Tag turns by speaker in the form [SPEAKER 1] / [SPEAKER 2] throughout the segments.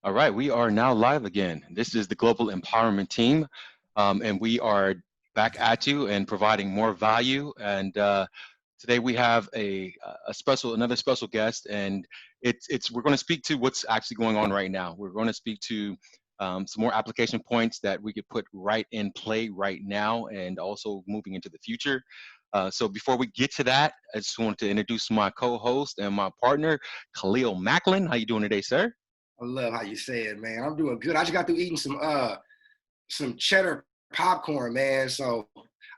[SPEAKER 1] All right, we are now live again. This is the Global Empowerment Team, and we are back at you and providing more value. And today we have another special guest, and we're going to speak to what's actually going on right now. We're going to speak to some more application points that we could put right in play right now, and also moving into the future. So before we get to that, I just wanted to introduce my co-host and my partner, Khalil Macklin. How you doing today, sir?
[SPEAKER 2] I love how you say it, man. I'm doing good. I just got through eating some cheddar popcorn, man. So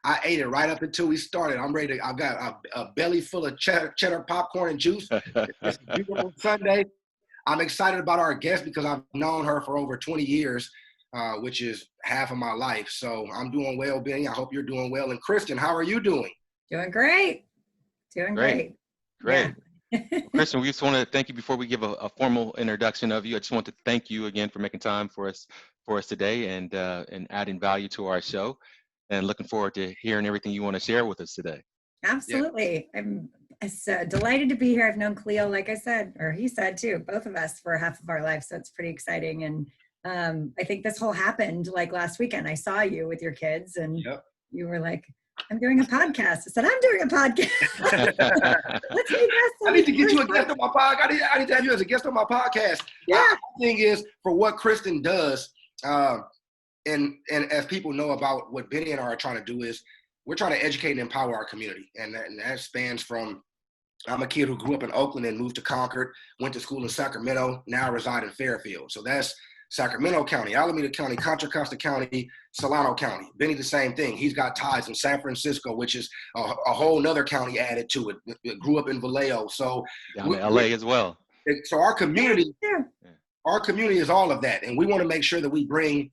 [SPEAKER 2] I ate it right up until we started. I'm ready to. I've got a belly full of cheddar popcorn and juice. It's a beautiful Sunday. I'm excited about our guest because I've known her for over 20 years, which is half of my life. So I'm doing well, Benny. I hope you're doing well. And Kristen, how are you doing?
[SPEAKER 3] Doing great.
[SPEAKER 1] Great.
[SPEAKER 3] Yeah.
[SPEAKER 1] Kristen, we just want to thank you before we give a formal introduction of you. I just want to thank you again for making time for us today and adding value to our show. And looking forward to hearing everything you want to share with us today.
[SPEAKER 3] Absolutely. Yeah. I'm delighted to be here. I've known Khalil, like I said, or he said too, both of us for half of our lives. So it's pretty exciting. And I think this whole happened like last weekend. I saw you with your kids and you were like, I'm doing a podcast. I said, I'm doing a podcast.
[SPEAKER 2] Let's be guests. I need to get you a guest on my podcast. I need to have you as a guest on my podcast.
[SPEAKER 3] Yeah.
[SPEAKER 2] The thing is, for what Kristen does, and as people know about what Benny and I are trying to do is, we're trying to educate and empower our community. And that spans from, I'm a kid who grew up in Oakland and moved to Concord, went to school in Sacramento, now reside in Fairfield. So that's Sacramento County, Alameda County, Contra Costa County, Solano County. Benny, the same thing. He's got ties in San Francisco, which is a whole nother county added to it. Grew up in Vallejo. So
[SPEAKER 1] down in LA as well.
[SPEAKER 2] So our community is all of that. And we want to make sure that we bring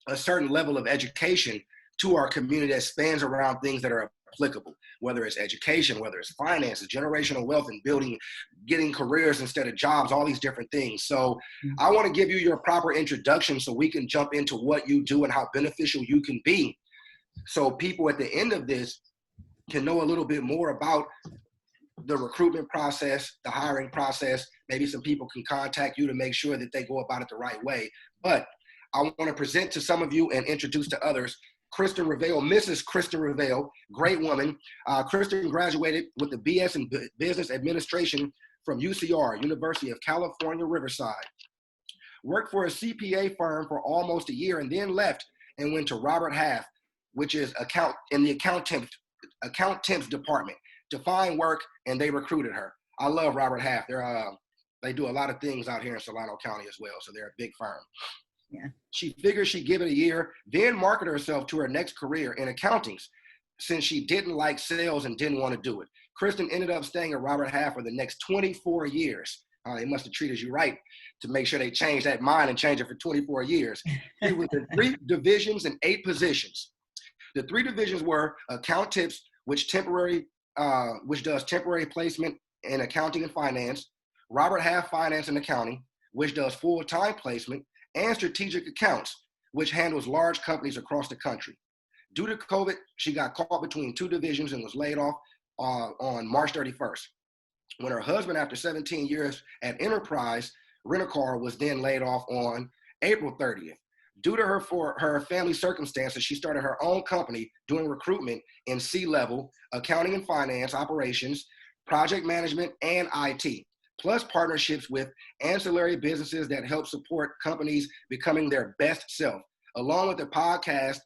[SPEAKER 2] a certain level of education to our community that spans around things that are applicable, whether it's education, whether it's finances, generational wealth and building, getting careers instead of jobs, all these different things. So I want to give you your proper introduction so we can jump into what you do and how beneficial you can be. So people at the end of this can know a little bit more about the recruitment process, the hiring process. Maybe some people can contact you to make sure that they go about it the right way. But I want to present to some of you and introduce to others Kristen Revell, Mrs. Kristen Revell, great woman. Kristen graduated with the BS in Business Administration from UCR, University of California, Riverside. Worked for a CPA firm for almost a year and then left and went to Robert Half, which is in the account temps department, to find work, and they recruited her. I love Robert Half. They do a lot of things out here in Solano County as well, so they're a big firm.
[SPEAKER 3] Yeah.
[SPEAKER 2] She figured she'd give it a year, then market herself to her next career in accounting, since she didn't like sales and didn't want to do it. Kristen ended up staying at Robert Half for the next 24 years. They must have treated you right to make sure they changed that mind and change it for 24 years. She was in 3 divisions and 8 positions. The 3 divisions were account tips, which does temporary placement in accounting and finance, Robert Half Finance and Accounting, which does full-time placement, and strategic accounts, which handles large companies across the country. Due to COVID, she got caught between 2 divisions and was laid off on March 31st. When her husband, after 17 years at Enterprise Rent-A-Car, was then laid off on April 30th. Due to her family circumstances, she started her own company doing recruitment in C-level, accounting and finance, operations, project management, and IT. Plus partnerships with ancillary businesses that help support companies becoming their best self, along with a podcast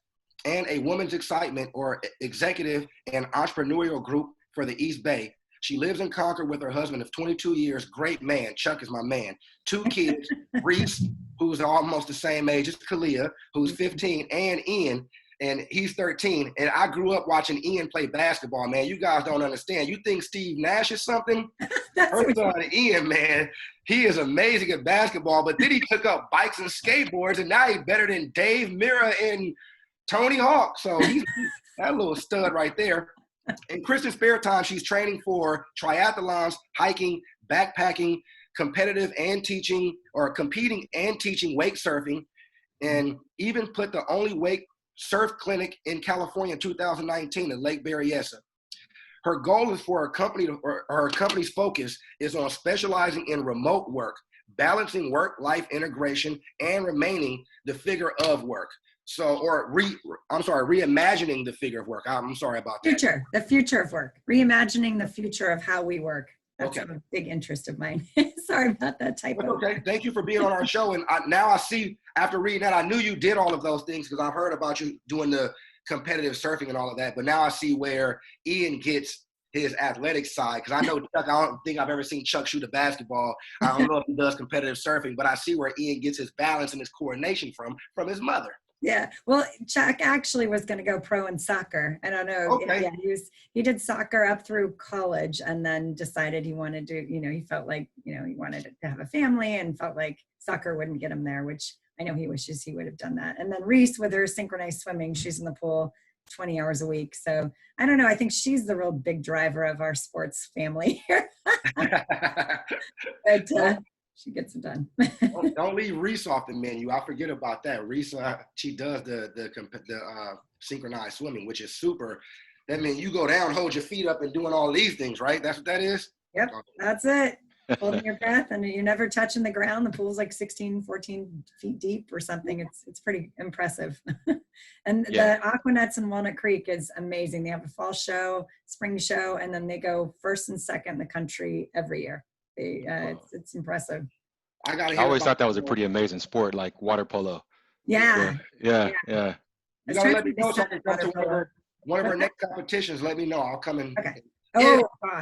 [SPEAKER 2] and a Women's Excitement or executive and entrepreneurial group for the East Bay. She lives in Concord with her husband of 22 years, great man, Chuck is my man, 2 kids, Reese, who's almost the same age as Kalia, who's 15, and Ian, and he's 13. And I grew up watching Ian play basketball, man. You guys don't understand. You think Steve Nash is something? Her son, Ian, man, he is amazing at basketball, but then he took up bikes and skateboards, and now he's better than Dave Mirra and Tony Hawk. So he's that little stud right there. In Kristen's spare time, she's training for triathlons, hiking, backpacking, competing and teaching wake surfing, and even put the only wake surf clinic in California in 2019 at Lake Berryessa. Her goal is for her company's focus is on specializing in remote work, balancing work-life integration and remaining the figure of work. So, reimagining the figure of work. I'm sorry about that.
[SPEAKER 3] The future of work, reimagining the future of how we work. That's
[SPEAKER 2] Okay.
[SPEAKER 3] a big interest of mine. Sorry about that typo.
[SPEAKER 2] Okay, thank you for being on our show. And now I see, after reading that, I knew you did all of those things because I've heard about you doing the competitive surfing and all of that. But now I see where Ian gets his athletic side, because I know Chuck, I don't think I've ever seen Chuck shoot a basketball. I don't know if he does competitive surfing, but I see where Ian gets his balance and his coordination from his mother.
[SPEAKER 3] Yeah, well, Chuck actually was going to go pro in soccer. I don't know.
[SPEAKER 2] Okay.
[SPEAKER 3] Yeah, he did soccer up through college, and then decided he wanted to. He felt like he wanted to have a family, and felt like soccer wouldn't get him there. Which I know he wishes he would have done that. And then Reese, with her synchronized swimming, she's in the pool 20 hours a week. So I don't know. I think she's the real big driver of our sports family here. But she gets it done.
[SPEAKER 2] Don't leave Reese off the menu. I forget about that. Reese, she does the synchronized swimming, which is super. That means you go down, hold your feet up, and doing all these things, right? That's what that is?
[SPEAKER 3] Yep, that's it. Holding your breath, and you're never touching the ground. The pool's like 16, 14 feet deep or something. It's pretty impressive. And the Aquanuts in Walnut Creek is amazing. They have a fall show, spring show, and then they go first and second in the country every year. It's impressive.
[SPEAKER 2] I
[SPEAKER 1] always thought that was a pretty amazing sport, like water polo.
[SPEAKER 3] Yeah.
[SPEAKER 2] You gotta let me know so I can come to one of our next competitions. Let me know. I'll come and
[SPEAKER 3] okay.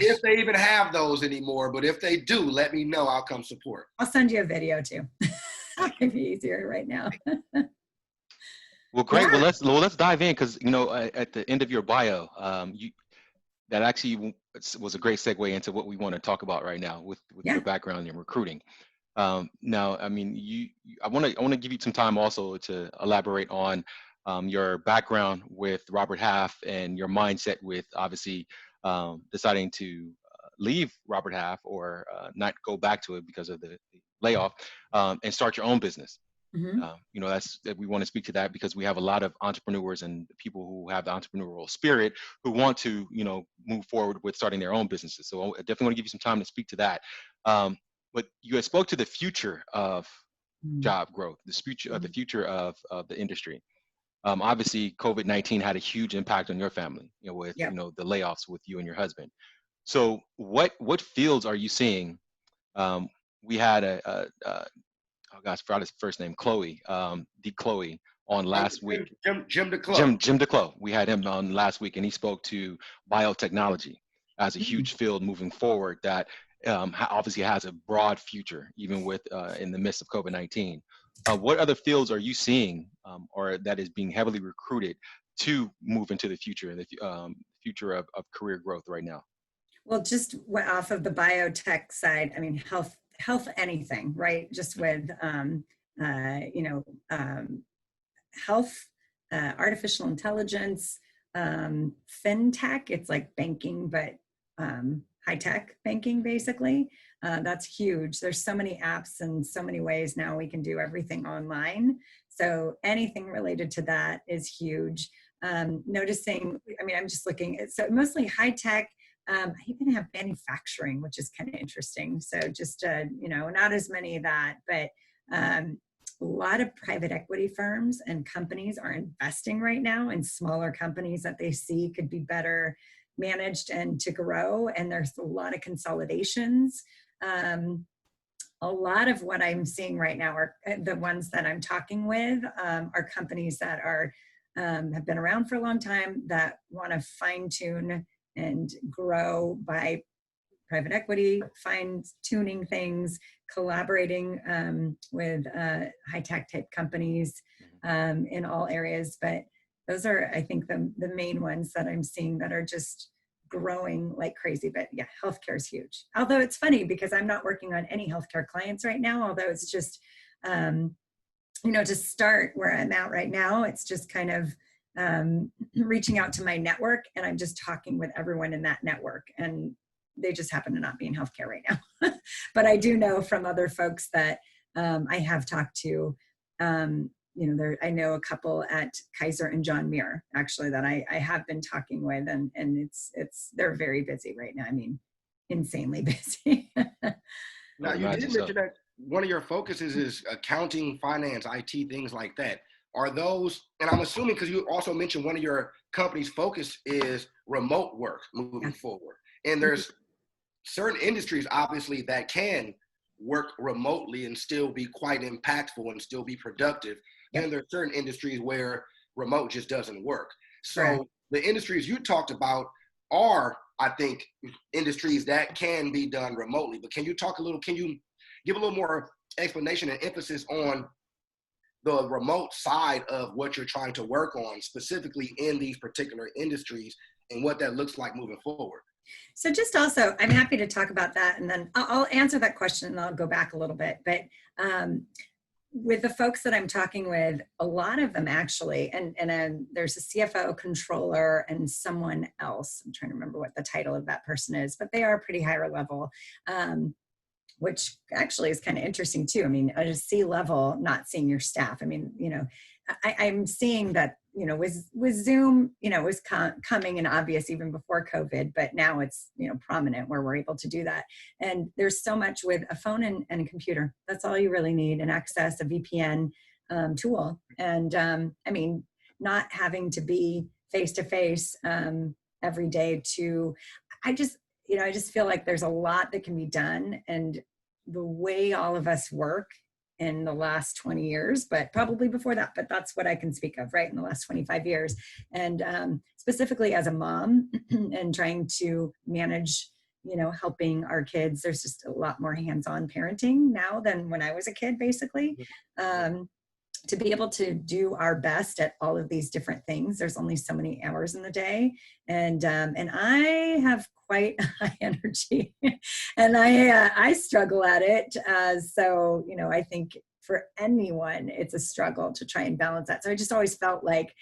[SPEAKER 2] If they even have those anymore, but if they do, let me know. I'll come support.
[SPEAKER 3] I'll send you a video too. It'd be easier right now.
[SPEAKER 1] Well, great. Yeah. Well, let's dive in, because at the end of your bio, that actually was a great segue into what we want to talk about right now with your background in recruiting. Now, I mean, I want to give you some time also to elaborate on your background with Robert Half and your mindset with obviously deciding to leave Robert Half or not go back to it because of the layoff and start your own business. Mm-hmm. We want to speak to that because we have a lot of entrepreneurs and people who have the entrepreneurial spirit who want to, move forward with starting their own businesses. So I definitely want to give you some time to speak to that. But you had spoke to the future of job growth, the future of the industry. Obviously, COVID-19 had a huge impact on your family, with the layoffs with you and your husband. So what fields are you seeing? We had I forgot his first name, Chloe, Chloe, on last week.
[SPEAKER 2] Jim DeClo.
[SPEAKER 1] Jim DeClo. We had him on last week, and he spoke to biotechnology as a huge field moving forward that obviously has a broad future, even with in the midst of COVID-19. What other fields are you seeing, or that is being heavily recruited to move into the future, the future of career growth right now?
[SPEAKER 3] Well, just off of the biotech side, I mean, health anything, right? Just with health, artificial intelligence, fintech. It's like banking, but high tech banking, basically. That's huge. There's so many apps and so many ways now we can do everything online. So anything related to that is huge. Noticing, I mean, I'm just looking at, so mostly high tech. I even have manufacturing, which is kind of interesting. So just, not as many of that, but a lot of private equity firms and companies are investing right now in smaller companies that they see could be better managed and to grow. And there's a lot of consolidations. A lot of what I'm seeing right now are the ones that I'm talking with are companies that are have been around for a long time that want to fine tune and grow by private equity, fine-tuning things, collaborating with high-tech type companies in all areas. But those are, I think, the main ones that I'm seeing that are just growing like crazy. But yeah, healthcare is huge. Although it's funny because I'm not working on any healthcare clients right now, although it's just, to start where I'm at right now, it's just kind of reaching out to my network, and I'm just talking with everyone in that network, and they just happen to not be in healthcare right now. But I do know from other folks that I have talked to, I know a couple at Kaiser and John Muir actually that I have been talking with, and they're very busy right now. I mean, insanely busy.
[SPEAKER 2] Now you did mention that one of your focuses is accounting, finance, IT, things like that. Are those, and I'm assuming because you also mentioned one of your company's focus is remote work moving forward. And there's certain industries, obviously, that can work remotely and still be quite impactful and still be productive.
[SPEAKER 3] Yep.
[SPEAKER 2] And there are certain industries where remote just doesn't work. So
[SPEAKER 3] Right.
[SPEAKER 2] the industries you talked about are, I think, industries that can be done remotely. But can you give a little more explanation and emphasis on the remote side of what you're trying to work on, specifically in these particular industries, and what that looks like moving forward?
[SPEAKER 3] So just also, I'm happy to talk about that, and then I'll answer that question and I'll go back a little bit. But with the folks that I'm talking with, a lot of them actually, and there's a CFO, controller, and someone else. I'm trying to remember what the title of that person is, but they are pretty higher level, which actually is kind of interesting too. I mean, at a C-level, not seeing your staff. I mean, I'm seeing that, with Zoom, it was coming and obvious even before COVID, but now it's, prominent where we're able to do that. And there's so much with a phone and a computer. That's all you really need, and access a VPN tool. And I mean, not having to be face-to-face every day I just feel like there's a lot that can be done. And the way all of us work in the last 20 years, but probably before that, but that's what I can speak of, right, in the last 25 years. And specifically as a mom and trying to manage, helping our kids, there's just a lot more hands-on parenting now than when I was a kid, basically. To be able to do our best at all of these different things. There's only so many hours in the day. And I have quite high energy and I struggle at it. So, I think for anyone, it's a struggle to try and balance that. So I just always felt like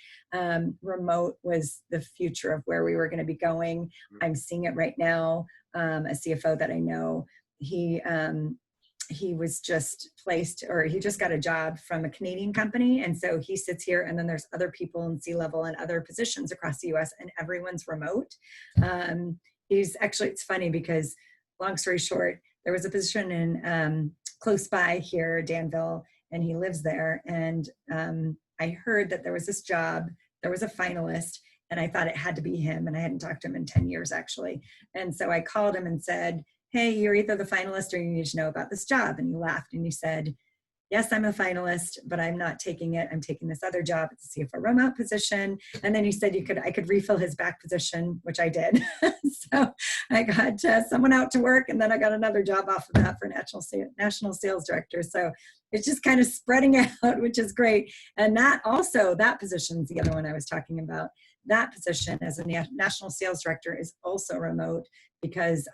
[SPEAKER 3] remote was the future of where we were going to be going. I'm seeing it right now. A CFO that I know, he was just placed, or he just got a job from a Canadian company. And so he sits here, and then there's other people in C-level and other positions across the US, and everyone's remote. It's funny because, long story short, there was a position in close by here, Danville, and he lives there. And I heard that there was this job, there was a finalist, and I thought it had to be him. And I hadn't talked to him in 10 years, actually. And so I called him and said, hey, you're either the finalist or you need to know about this job. And he laughed and he said, yes, I'm a finalist, but I'm not taking it. I'm taking this other job. It's a CFO remote position. And then he said I could refill his back position, which I did. So I got someone out to work, and then I got another job off of that for national sales director. So it's just kind of spreading out, which is great. And that position's the other one I was talking about. That position as a national sales director is also remote because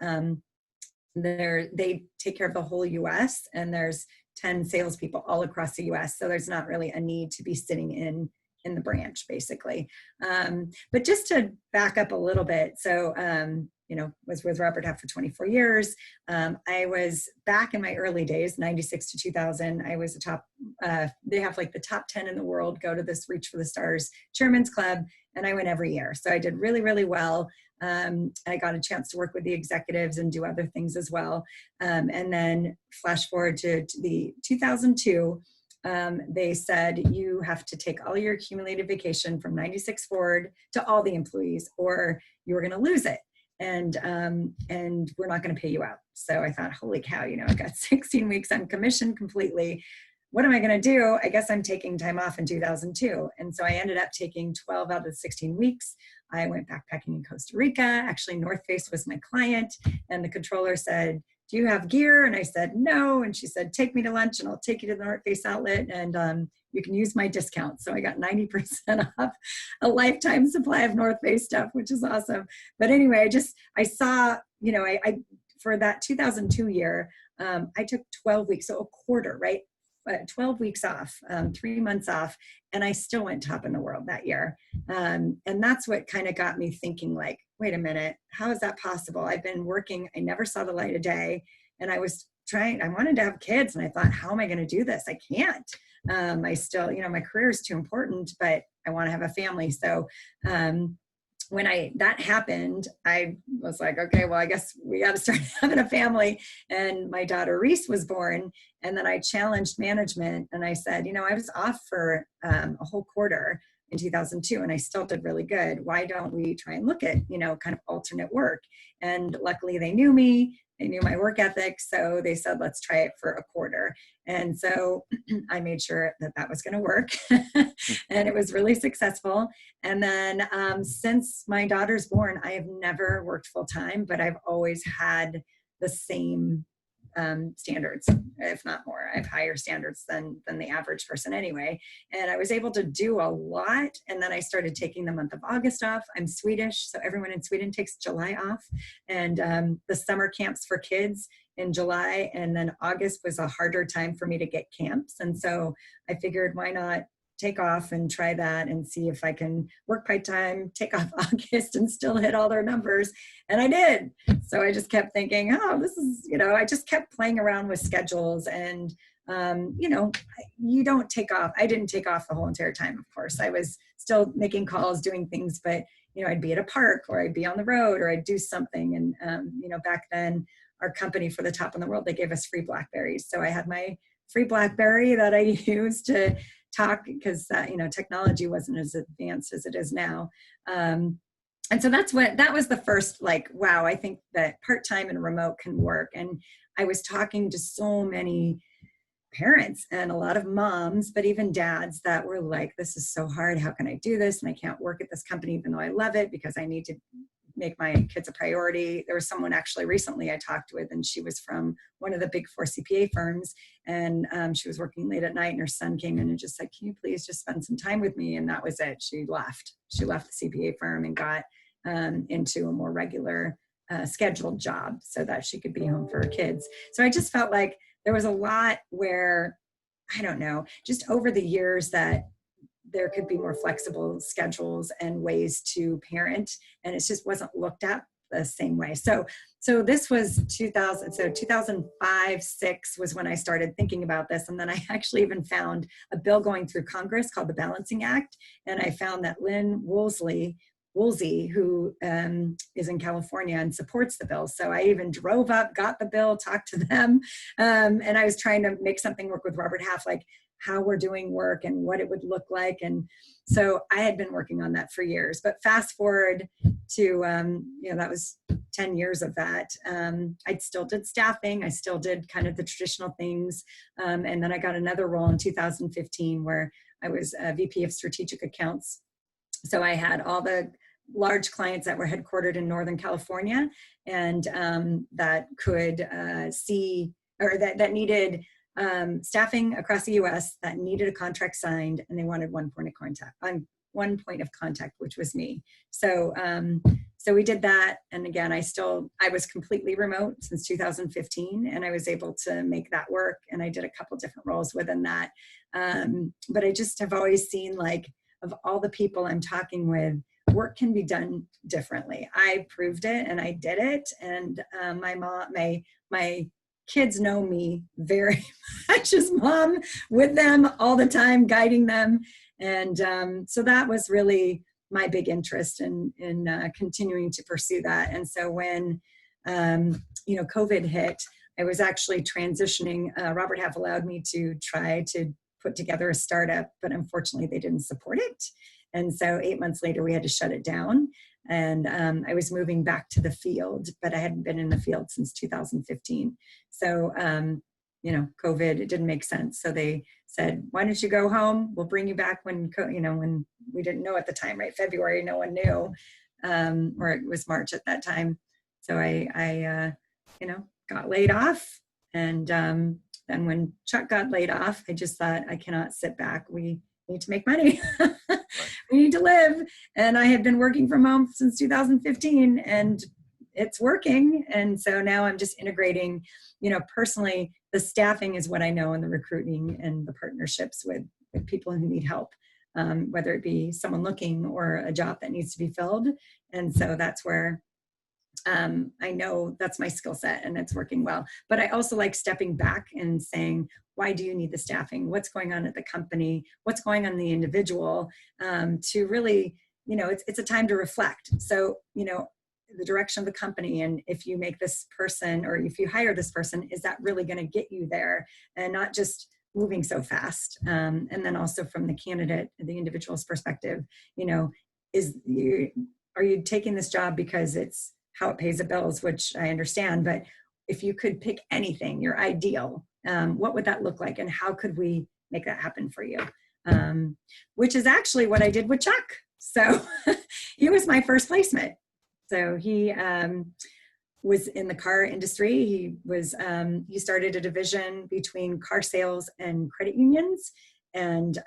[SPEAKER 3] they take care of the whole US, and there's 10 salespeople all across the US. So there's not really a need to be sitting in the branch, basically. But just to back up a little bit. So, was with Robert Half for 24 years. I was back in my early days, 96 to 2000. I was they have like the top 10 in the world go to this Reach for the Stars Chairman's Club. And I went every year. So I did really, really well. I got a chance to work with the executives and do other things as well. And then flash forward to the 2002, they said, you have to take all your accumulated vacation from 96 forward to all the employees, or you're going to lose it. And we're not going to pay you out. So I thought, holy cow, I've got 16 weeks on commission completely. What am I going to do? I guess I'm taking time off in 2002. And so I ended up taking 12 out of the 16 weeks. I went backpacking in Costa Rica. Actually, North Face was my client. And the controller said, do you have gear? And I said, no. And she said, take me to lunch and I'll take you to the North Face outlet and you can use my discount. So I got 90% off a lifetime supply of North Face stuff, which is awesome. But anyway, I saw, I for that 2002 year, I took 12 weeks, so a quarter, right? 12 weeks off, 3 months off, and I still went top in the world that year. And that's what kind of got me thinking, like, wait a minute, how is that possible? I've been working, I never saw the light of day, and I wanted to have kids, and I thought, how am I going to do this? I can't. I still, my career is too important, but I want to have a family. So when that happened, I was like, okay, well, I guess we got to start having a family. And my daughter Reese was born. And then I challenged management and I said, I was off for a whole quarter in 2002 and I still did really good. Why don't we try and look at, kind of alternate work? And luckily they knew me. They knew my work ethic. So they said, let's try it for a quarter. And so I made sure that was going to work. And it was really successful. And then since my daughter's born, I have never worked full time, but I've always had the same standards, if not more. I have higher standards than the average person anyway. And I was able to do a lot. And then I started taking the month of August off. I'm Swedish, so everyone in Sweden takes July off. And the summer camps for kids in July, and then August was a harder time for me to get camps. And so I figured, why not take off and try that and see if I can work part-time, take off August and still hit all their numbers. And I did. So I just kept thinking, this is, I just kept playing around with schedules and, you don't take off. I didn't take off the whole entire time, of course. I was still making calls, doing things, but, I'd be at a park or I'd be on the road or I'd do something. And, back then our company for the top in the world, they gave us free Blackberries. So I had my free Blackberry that I used to talk because technology wasn't as advanced as it is now. And so that was the first, wow, I think that part-time and remote can work. And I was talking to so many parents and a lot of moms, but even dads that were like, this is so hard. How can I do this? And I can't work at this company, even though I love it, because I need to make my kids a priority. There was someone actually recently I talked with, and she was from one of the big 4 CPA firms, and she was working late at night, and her son came in and just said, can you please just spend some time with me? And that was it. She left the CPA firm and got into a more regular scheduled job so that she could be home for her kids. So I just felt like there was a lot where, I don't know, just over the years that there could be more flexible schedules and ways to parent, and it just wasn't looked at the same way. So this was 2000. So 2005, 6 was when I started thinking about this. And then I actually even found a bill going through Congress called the Balancing Act. And I found that Lynn Woolsey, who is in California and supports the bill. So I even drove up, got the bill, talked to them. And I was trying to make something work with Robert Half, like how we're doing work and what it would look like. And so I had been working on that for years, but fast forward to, that was 10 years of that. I still did staffing. I still did kind of the traditional things. And then I got another role in 2015 where I was a VP of strategic accounts. So I had all the large clients that were headquartered in Northern California and that could see, or that needed staffing across the US, that needed a contract signed, and they wanted one point of contact, which was me. So we did that. And again, I was completely remote since 2015, and I was able to make that work. And I did a couple different roles within that. But I just have always seen, like, of all the people I'm talking with, work can be done differently. I proved it and I did it. And my kids know me very much as mom, with them all the time, guiding them. And so that was really my big interest in continuing to pursue that. And so when COVID hit, I was actually transitioning. Robert Half allowed me to try to put together a startup, but unfortunately they didn't support it. And so 8 months later, we had to shut it down. And I was moving back to the field, but I hadn't been in the field since 2015. So, COVID, it didn't make sense. So they said, why don't you go home? We'll bring you back when we didn't know at the time, right? February, no one knew, or it was March at that time. So I got laid off. And then when Chuck got laid off, I just thought, I cannot sit back. We need to make money. We need to live. And I had been working from home since 2015, and it's working. And so now I'm just integrating, personally, the staffing is what I know, and the recruiting and the partnerships with people who need help, whether it be someone looking or a job that needs to be filled. And so that's where I know that's my skill set, and it's working well. But I also like stepping back and saying, why do you need the staffing? What's going on at the company? What's going on in the individual, to really it's a time to reflect. So, the direction of the company, and if you make this person, or if you hire this person, is that really going to get you there, and not just moving so fast? And then also from the candidate, the individual's perspective, are you taking this job because it's how it pays the bills, which I understand, but if you could pick anything, your ideal, what would that look like, and how could we make that happen for you? Which is actually what I did with Chuck. So he was my first placement. So he was in the car industry. He started a division between car sales and credit unions. And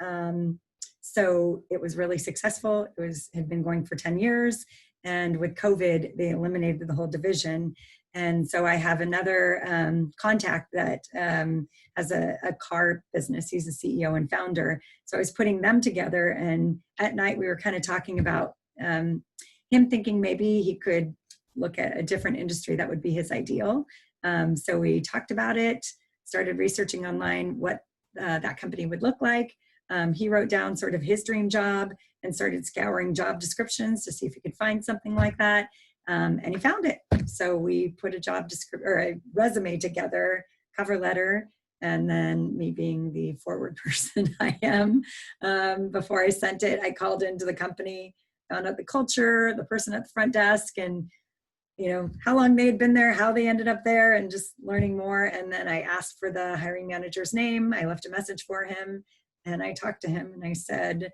[SPEAKER 3] so it was really successful. Had been going for 10 years. And with COVID, they eliminated the whole division. And so I have another contact that has a car business. He's a CEO and founder. So I was putting them together. And at night, we were kind of talking about him thinking maybe he could look at a different industry that would be his ideal. So we talked about it, started researching online what that company would look like. He wrote down sort of his dream job and started scouring job descriptions to see if he could find something like that. And he found it. So we put a job description or a resume together, cover letter, and then me being the forward person I am, before I sent it, I called into the company, found out the culture, the person at the front desk, and how long they had been there, how they ended up there, and just learning more. And then I asked for the hiring manager's name. I left a message for him, and I talked to him, and I said,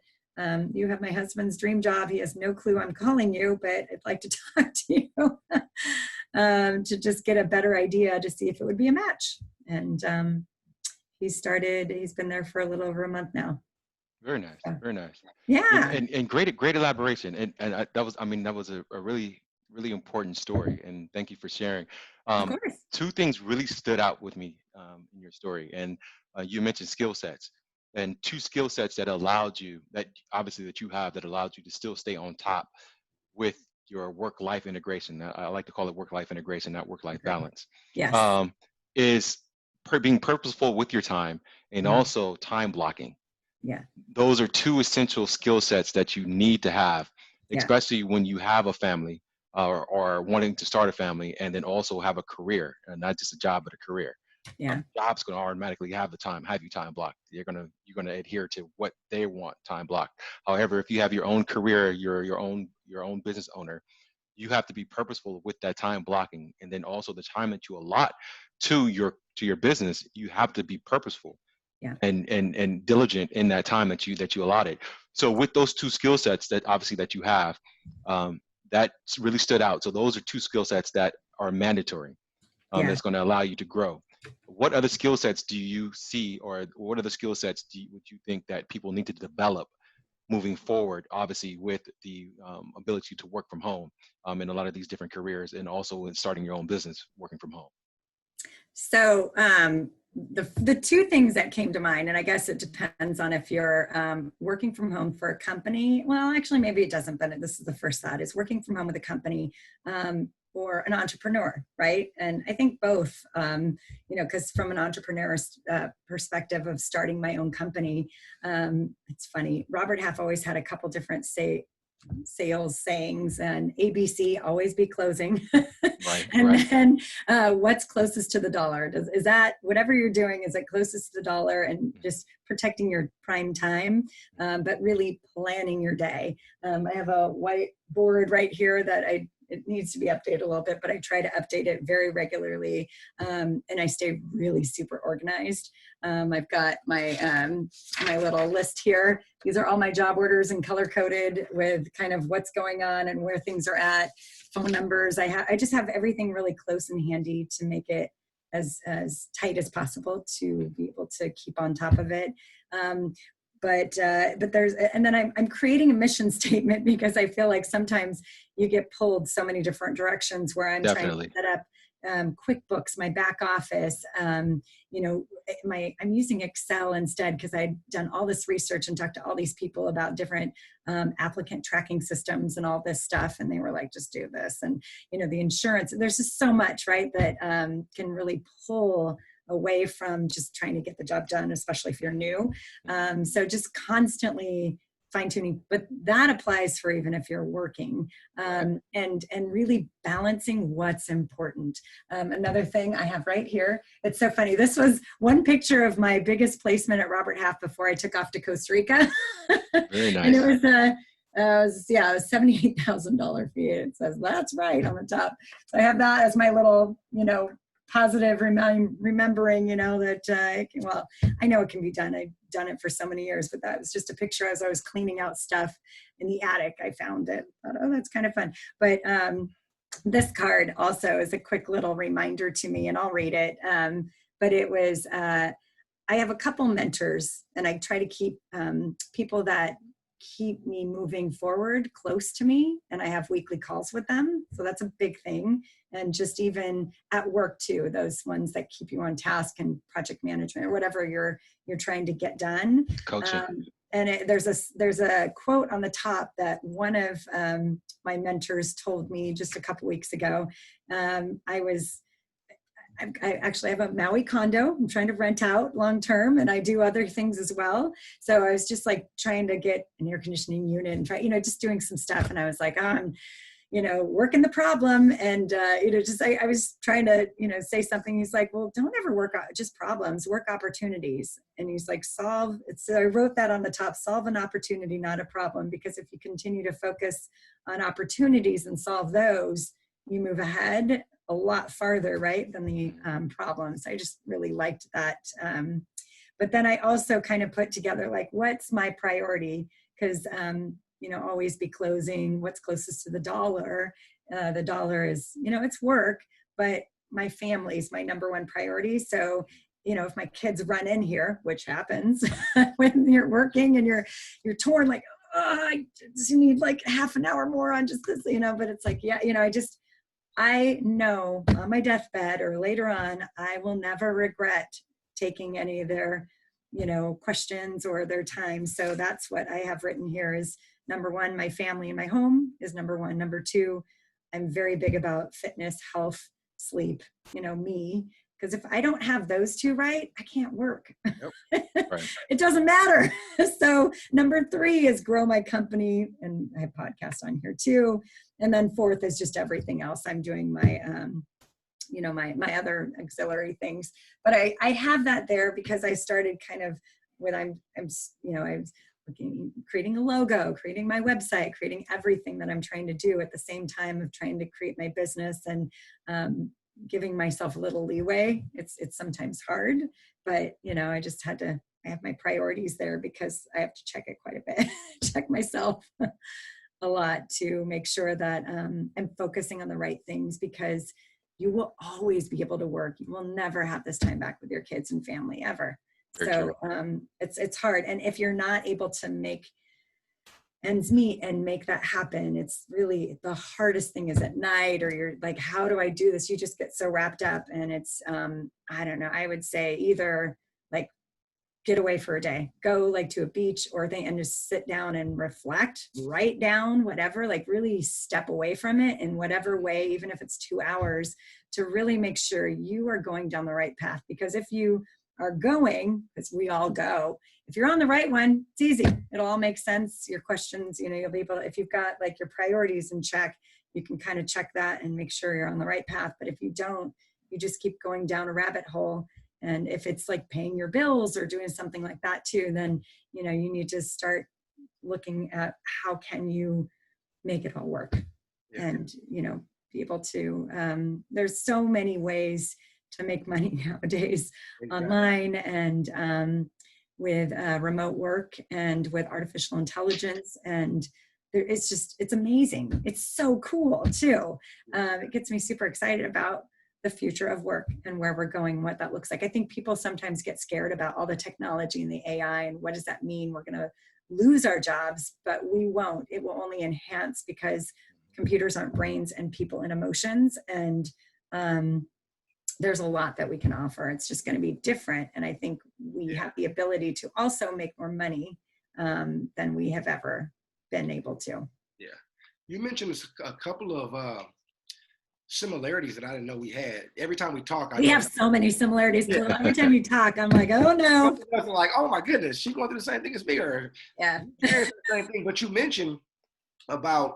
[SPEAKER 3] you have my husband's dream job. He has no clue I'm calling you, but I'd like to talk to you to just get a better idea to see if it would be a match. And he's been there for a little over a month now.
[SPEAKER 1] Very nice.
[SPEAKER 3] So,
[SPEAKER 1] Very nice.
[SPEAKER 3] yeah.
[SPEAKER 1] And great elaboration. And that was a really, really important story. And thank you for sharing.
[SPEAKER 3] Of course.
[SPEAKER 1] Two things really stood out with me in your story. And you mentioned skill sets. And two skill sets that allowed you, that you have, that allowed you to still stay on top with your work-life integration. I like to call it work-life integration, not work-life balance.
[SPEAKER 3] Yes.
[SPEAKER 1] Is being purposeful with your time, and also time blocking.
[SPEAKER 3] Yeah.
[SPEAKER 1] Those are two essential skill sets that you need to have,
[SPEAKER 3] Yeah.
[SPEAKER 1] especially when you have a family or wanting to start a family, and then also have a career, and not just a job, but a career.
[SPEAKER 3] Yeah.
[SPEAKER 1] Job's going to automatically have you time blocked. You're going to adhere to what they want time blocked. However, if you have your own career, you're your own business owner, you have to be purposeful with that time blocking, and then also the time that you allot to your business, you have to be purposeful.
[SPEAKER 3] Yeah.
[SPEAKER 1] And diligent in that time that you allotted. So with those two skill sets that you have, that really stood out. So those are two skill sets that are mandatory. That's going to allow you to grow. What other skill sets do you see, or what other skill sets would you think that people need to develop moving forward, obviously with the ability to work from home in a lot of these different careers, and also in starting your own business working from home?
[SPEAKER 3] So the two things that came to mind, and I guess it depends on if you're working from home for a company. Well, actually, maybe it doesn't, but this is the first thought, is working from home with a company or an entrepreneur, right? And I think both, because from an entrepreneur's perspective of starting my own company, it's funny. Robert Half always had a couple different sales sayings, and ABC, always be closing.
[SPEAKER 1] Right.
[SPEAKER 3] And then what's closest to the dollar? Is that whatever you're doing, is it closest to the dollar, and just protecting your prime time, but really planning your day. I have a whiteboard right here that it needs to be updated a little bit, but I try to update it very regularly. And I stay really super organized. I've got my little list here. These are all my job orders and color coded with kind of what's going on and where things are at, phone numbers. I just have everything really close and handy to make it as tight as possible to be able to keep on top of it. But there's, and then I'm creating a mission statement, because I feel like sometimes you get pulled so many different directions, where I'm
[SPEAKER 1] Definitely
[SPEAKER 3] trying to set up QuickBooks, my back office. I'm using Excel instead, because I'd done all this research and talked to all these people about different applicant tracking systems and all this stuff. And they were like, just do this. And, the insurance, there's just so much, right, that can really pull away from just trying to get the job done, especially if you're new. So just constantly fine tuning, but that applies for even if you're working, and really balancing what's important. Another thing I have right here, it's so funny. This was one picture of my biggest placement at Robert Half before I took off to Costa Rica.
[SPEAKER 1] Very nice.
[SPEAKER 3] And it was a $78,000 fee. It says that's right on the top. So I have that as my little, positive remembering, that, well, I know it can be done. I've done it for so many years, but that was just a picture as I was cleaning out stuff in the attic. I found it. I thought, oh, that's kind of fun. But this card also is a quick little reminder to me, and I'll read it. But it was, I have a couple mentors, and I try to keep people that keep me moving forward close to me, and I have weekly calls with them. So that's a big thing. And just even at work too, those ones that keep you on task and project management or whatever you're trying to get done.
[SPEAKER 1] Coaching.
[SPEAKER 3] And there's a quote on the top that one of my mentors told me just a couple weeks ago. I actually have a Maui condo I'm trying to rent out long term, and I do other things as well. So I was just like trying to get an air conditioning unit and try, just doing some stuff. And I was like, oh, I'm, working the problem. And, I was trying to, say something. He's like, well, don't ever work out just problems, work opportunities. And he's like, so I wrote that on the top, solve an opportunity, not a problem. Because if you continue to focus on opportunities and solve those, you move ahead a lot farther, right, than the problems. I just really liked that. But then I also kind of put together, like, what's my priority? Because, always be closing what's closest to the dollar. The dollar is, it's work, but my family is my number one priority. So, if my kids run in here, which happens when you're working and you're torn, like, oh, I just need like half an hour more on just this, but it's like, yeah, I know on my deathbed or later on, I will never regret taking any of their, questions or their time. So that's what I have written here is number one, my family and my home is number one. Number two, I'm very big about fitness, health, sleep, me. Because if I don't have those two right, I can't work. Yep. Right. It doesn't matter. So number three is grow my company, and I have podcasts on here too. And then fourth is just everything else. I'm doing my, my other auxiliary things. But I have that there because I started kind of when I was creating a logo, creating my website, creating everything that I'm trying to do at the same time of trying to create my business and giving myself a little leeway. It's sometimes hard, but I just had to, I have my priorities there because I have to check it quite a bit, check myself a lot to make sure that I'm focusing on the right things, because you will always be able to work. You will never have this time back with your kids and family ever. Very so it's hard. And if you're not able to make ends meet and make that happen, it's really the hardest thing is at night, or you're like, how do I do this? You just get so wrapped up, and it's I don't know, I would say either like get away for a day, go like to a beach or thing and just sit down and reflect, write down whatever, like really step away from it in whatever way, even if it's 2 hours, to really make sure you are going down the right path. Because if you are going, because we all go, if you're on the right one, it's easy. It'll all make sense. Your questions, you'll be able to, if you've got like your priorities in check, you can kind of check that and make sure you're on the right path. But if you don't, you just keep going down a rabbit hole. And if it's like paying your bills or doing something like that too, then, you need to start looking at how can you make it all work. Yeah. And, be able to, there's so many ways to make money nowadays. Exactly. Online and with remote work and with artificial intelligence. And it's amazing. It's so cool too. It gets me super excited about the future of work and where we're going, what that looks like. I think people sometimes get scared about all the technology and the AI and what does that mean? We're going to lose our jobs, but we won't. It will only enhance, because computers aren't brains and people and emotions. And there's a lot that we can offer. It's just going to be different. And I think we have the ability to also make more money than we have ever been able to.
[SPEAKER 2] Yeah. You mentioned a couple of similarities that I didn't know we had. Every time we talk,
[SPEAKER 3] We have so many similarities.
[SPEAKER 2] Yeah.
[SPEAKER 3] Every time you talk, I'm like, oh no.
[SPEAKER 2] Like, oh my goodness, she's going through the same thing as me, or
[SPEAKER 3] Yeah.
[SPEAKER 2] the same thing. But you mentioned about,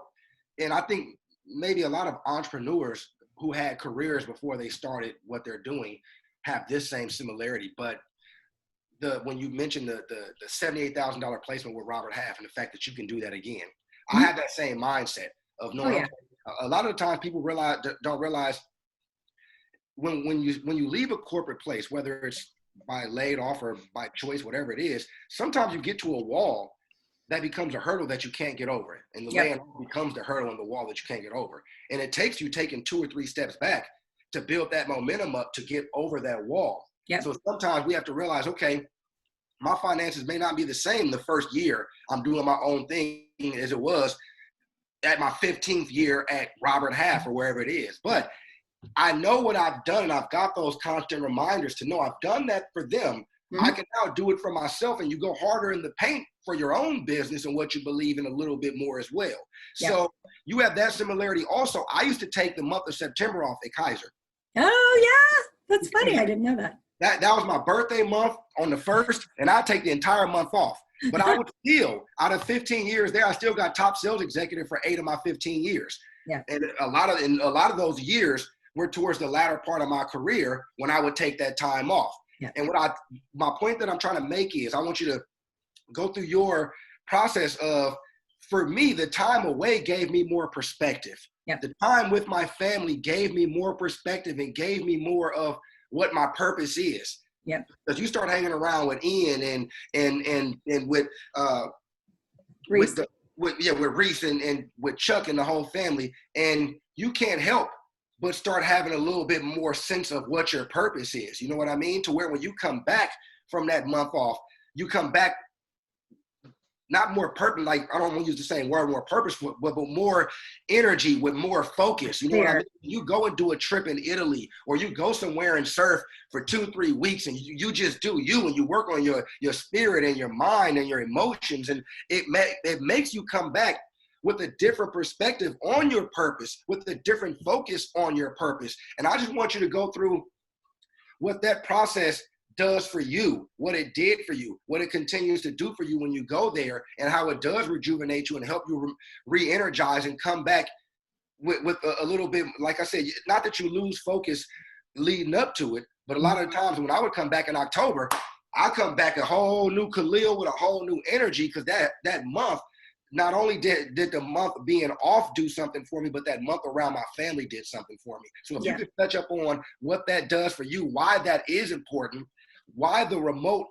[SPEAKER 2] and I think maybe a lot of entrepreneurs who had careers before they started what they're doing have this same similarity. But when you mentioned the $78,000 placement with Robert Half and the fact that you can do that again, I have that same mindset of knowing. A lot of the times people don't realize when you leave a corporate place, whether it's by laid off or by choice, whatever it is, sometimes you get to a wall that becomes a hurdle that you can't get over. And the laying off becomes the hurdle on the wall that you can't get over. And it takes you taking 2 or 3 steps back to build that momentum up to get over that wall.
[SPEAKER 3] Yep.
[SPEAKER 2] So sometimes we have to realize, okay, my finances may not be the same the first year I'm doing my own thing as it was at my 15th year at Robert Half or wherever it is. But I know what I've done, and I've got those constant reminders to know I've done that for them. I can now do it for myself, and you go harder in the paint for your own business and what you believe in a little bit more as well.
[SPEAKER 3] Yeah.
[SPEAKER 2] So you have that similarity. Also, I used to take the month of September off at Kaiser.
[SPEAKER 3] Oh yeah, that's funny. I didn't know that.
[SPEAKER 2] That was my birthday month on the 1st, and I take the entire month off. But I would still, out of 15 years there, I still got top sales executive for 8 of my 15 years.
[SPEAKER 3] Yeah.
[SPEAKER 2] And a lot of those years were towards the latter part of my career when I would take that time off.
[SPEAKER 3] Yeah.
[SPEAKER 2] And my point that I'm trying to make is I want you to go through your process of, for me, the time away gave me more perspective.
[SPEAKER 3] Yep.
[SPEAKER 2] The time with my family gave me more perspective and gave me more of what my purpose is.
[SPEAKER 3] Yep.
[SPEAKER 2] Because you start hanging around with Ian and with
[SPEAKER 3] Reese.
[SPEAKER 2] with Reese and with Chuck and the whole family, and you can't help but start having a little bit more sense of what your purpose is. You know what I mean? To where when you come back from that month off, you come back not more purpose, like I don't want to use the same word, more purposeful, but more energy, with more focus. You know what I mean? You go and do a trip in Italy, or you go somewhere and surf for 2-3 weeks, and you just do you, and you work on your spirit and your mind and your emotions, and it makes you come back with a different perspective on your purpose, with a different focus on your purpose. And I just want you to go through what that process does for you, what it did for you, what it continues to do for you when you go there, and how it does rejuvenate you and help you re-energize and come back with a little bit, like I said, not that you lose focus leading up to it, but a lot of the times when I would come back in October, I come back a whole new Khalil with a whole new energy, because that month, not only did the month being off do something for me, but that month around my family did something for me. So if you could touch up on what that does for you, why that is important, why the remote